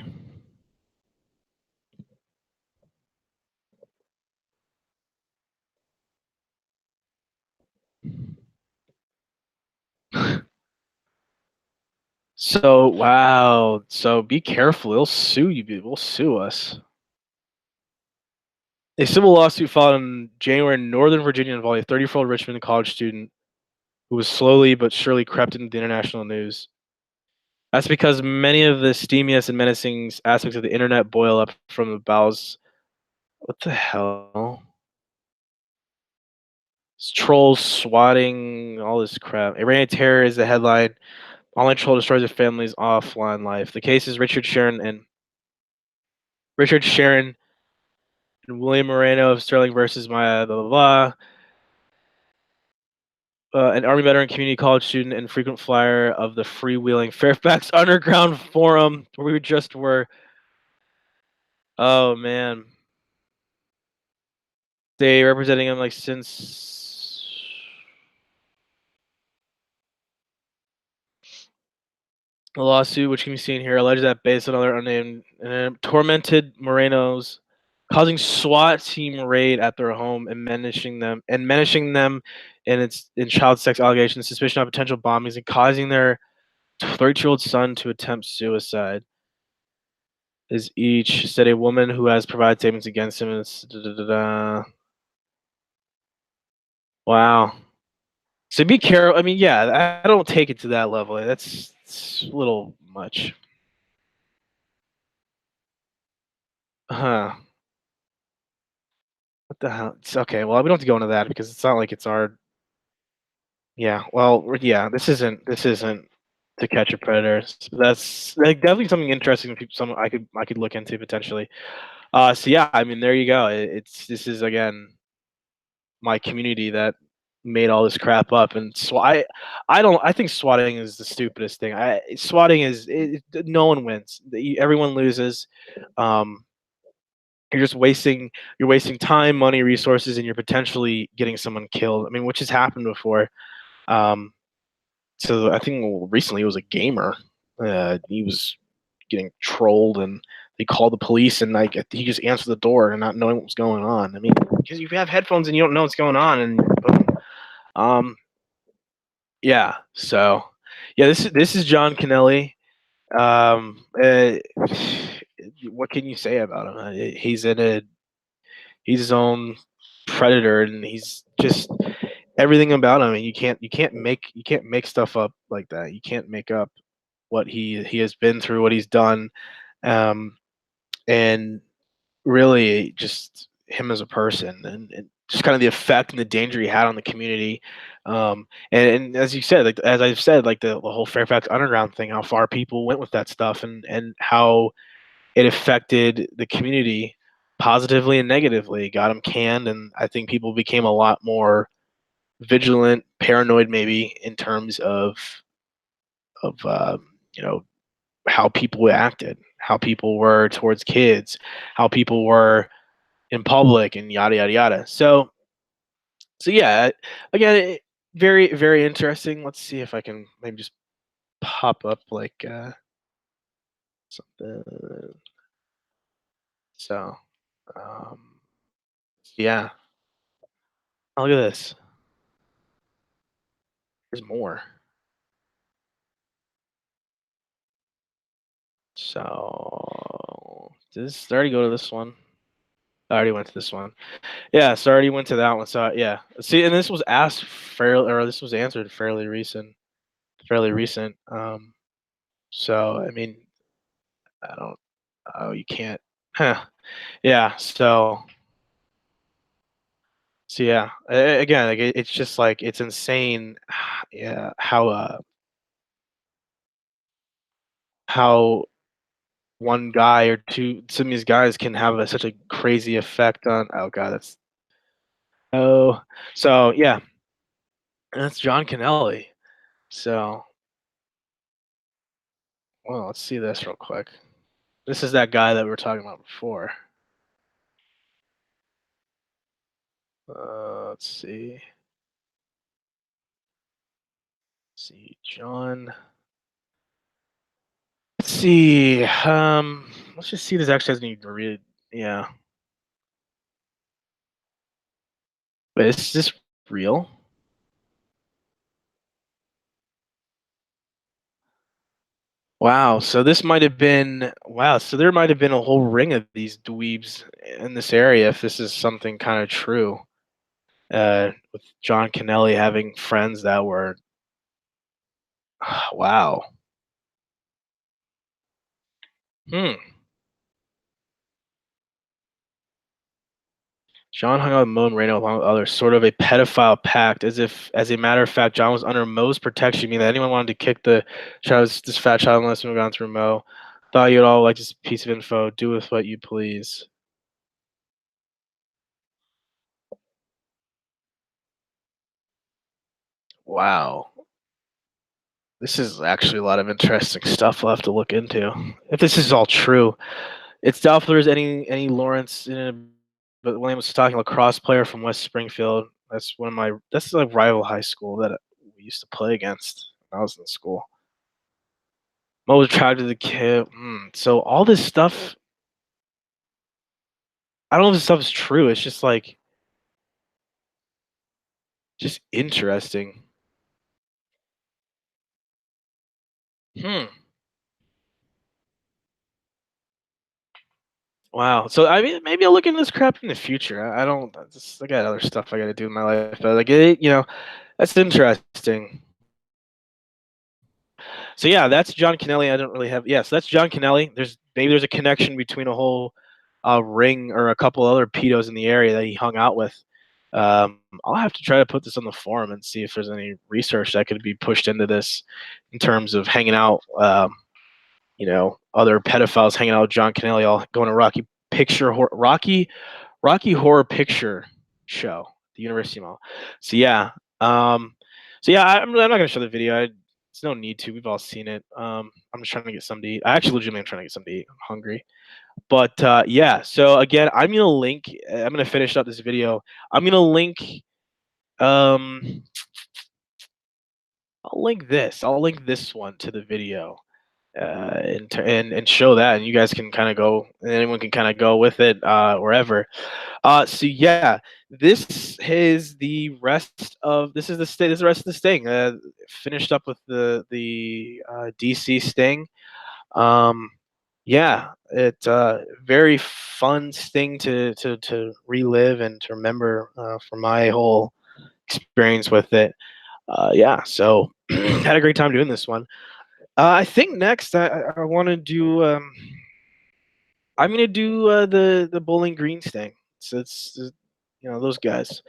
So wow. So be careful. They'll sue you. Will sue us. A civil lawsuit filed in January in Northern Virginia involving a 34-year-old Richmond college student who was slowly but surely crept into the international news. That's because many of the steamiest and menacing aspects of the internet boil up from the bowels. What the hell? It's trolls swatting all this crap. Iranian terror is the headline. Online troll destroys a family's offline life. The case is Richard Sharon and William Moreno of Sterling versus Maya blah blah blah. An Army veteran, community college student, and frequent flyer of the freewheeling Fairfax Underground Forum, where we just were. Oh man, they representing him like since. The lawsuit, which can be seen here, alleges that based on other unnamed tormented Morenos, causing SWAT team raid at their home and menacing them in child sex allegations, suspicion of potential bombings, and causing their 32-year-old son to attempt suicide. Is each said a woman who has provided statements against him. Wow. So be careful. I mean, yeah, I don't take it to that level. That's a little much. Huh. What the hell? It's okay. Well, we don't have to go into that because it's not like it's our. Yeah. Well, yeah. This isn't To Catch a Predator. That's like definitely something interesting. Some I could look into potentially. So yeah. I mean, there you go. This is again my community that made all this crap up, and I don't. I think swatting is the stupidest thing. Swatting no one wins. Everyone loses. Um, you're just wasting time, money, resources, and you're potentially getting someone killed. I mean, which has happened before. Um, so I think recently it was a gamer. He was getting trolled, and they called the police, and like he just answered the door and not knowing what was going on. I mean, because you have headphones and you don't know what's going on, and boom. Um, yeah. So yeah, this is John Kennelly. What can you say about him? He's his own predator, and he's just everything about him. And you can't make stuff up like that. You can't make up what he has been through, what he's done, um, and really just him as a person, and just kind of the effect and the danger he had on the community. And as you said, like as I've said, like the whole Fairfax Underground thing, how far people went with that stuff, and how it affected the community positively and negatively. Got them canned, and I think people became a lot more vigilant, paranoid, maybe in terms of you know how people acted, how people were towards kids, how people were in public, and yada yada yada. So yeah, again, very very interesting. Let's see if I can maybe just pop up like something. So um, yeah, oh, look at this. There's more. So does this already go to this one? I already went to this one. Yeah, so I already went to that one. So yeah, see, and this was asked fairly, or this was answered fairly recent. So I mean, I don't. Oh, you can't. Huh. Yeah. So yeah. Again, like it's just like it's insane. Yeah, how one guy or two, some of these guys can have such a crazy effect on. Oh god, that's oh. So yeah, that's John Kennelly. So well, let's see this real quick. This is that guy that we were talking about before. Let's see. See, John. Let's see. Let's just see. This actually doesn't even read. Yeah. Wait, is this real? Wow. So this might have been. Wow. So there might have been a whole ring of these dweebs in this area if this is something kind of true. With John Kennelly having friends that were. Wow. Hmm. John hung out with Mo and Reno along with others, sort of a pedophile pact, as if, as a matter of fact, John was under Mo's protection, meaning that anyone wanted to kick the child, this fat child unless we gone through Mo. Thought you'd all like this piece of info. Do with what you please. Wow. This is actually a lot of interesting stuff we'll have to look into. If this is all true, it's doubtful there's any Lawrence in it, but William was talking lacrosse player from West Springfield. That's like rival high school that we used to play against when I was in school. Mo was attracted to the kid. So all this stuff, I don't know if this stuff is true. It's just like just interesting. Hmm. Wow. So I mean, maybe I'll look into this crap in the future. I don't. I got other stuff I got to do in my life, but like that's interesting. So yeah, that's John Kennelly. I don't really have. Yes, that's John Kennelly. There's a connection between a whole ring or a couple other pedos in the area that he hung out with. I'll have to try to put this on the forum and see if there's any research that could be pushed into this in terms of hanging out. Other pedophiles hanging out with John Kennelly, all going to Rocky Horror Picture Show, at the University Mall. So yeah, I'm not gonna show the video. There's no need to. We've all seen it. I'm just trying to get something to eat. I actually legitimately am trying to get something to eat. I'm hungry. But yeah, so again, I'm gonna finish up this video. I'm gonna link. Um, I'll link this. I'll link this one to the video. And show that, and you guys can kind of go, and anyone can kind of go with it wherever. So yeah, this is the sting. This is the rest of the sting. Finished up with the DC sting. Um, yeah, it's very fun sting to relive and to remember from my whole experience with it. Yeah, so had a great time doing this one. I think next I want to do. I'm gonna do the Bowling Green sting. So it's those guys.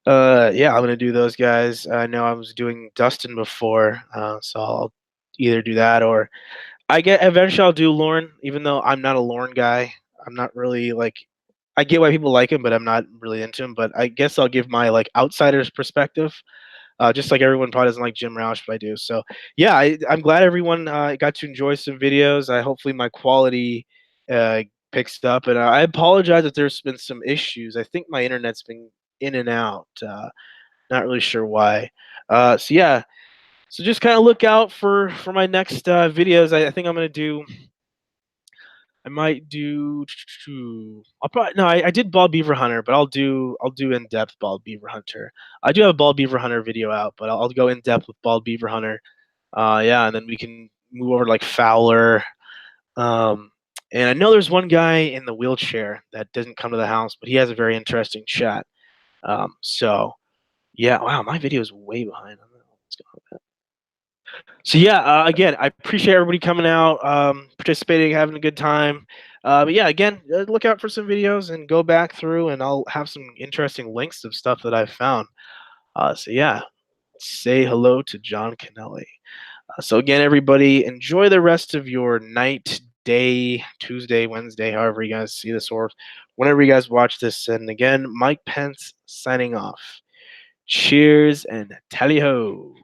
Yeah, I'm gonna do those guys. I know I was doing Dustin before, so I'll either do that or I get eventually I'll do Lorne, even though I'm not a Lorne guy. I'm not really like I get why people like him, but I'm not really into him. But I guess I'll give my like outsider's perspective. Just like everyone probably doesn't like Jim Roush, but I do. So yeah, I'm glad everyone got to enjoy some videos. I hopefully my quality uh, picks up, and I apologize if there's been some issues. I think my internet's been in and out. Not really sure why. So yeah, so just kind of look out for my next videos. I think I'm gonna do. I might do. I'll probably no. I did bald beaver hunter, but I'll do in depth bald beaver hunter. I do have a bald beaver hunter video out, but I'll go in depth with bald beaver hunter. Yeah, and then we can move over to like Fowler. Um, and I know there's one guy in the wheelchair that doesn't come to the house, but he has a very interesting chat. So yeah, wow, my video is way behind. I don't know what's going on with that. So yeah, again, I appreciate everybody coming out, participating, having a good time. But yeah, again, look out for some videos and go back through, and I'll have some interesting links of stuff that I've found. So yeah, say hello to John Kennelly. So again, everybody, enjoy the rest of your night, day, Tuesday, Wednesday, however you guys see this, or whenever you guys watch this. And again, Mike Pence signing off. Cheers and tally ho.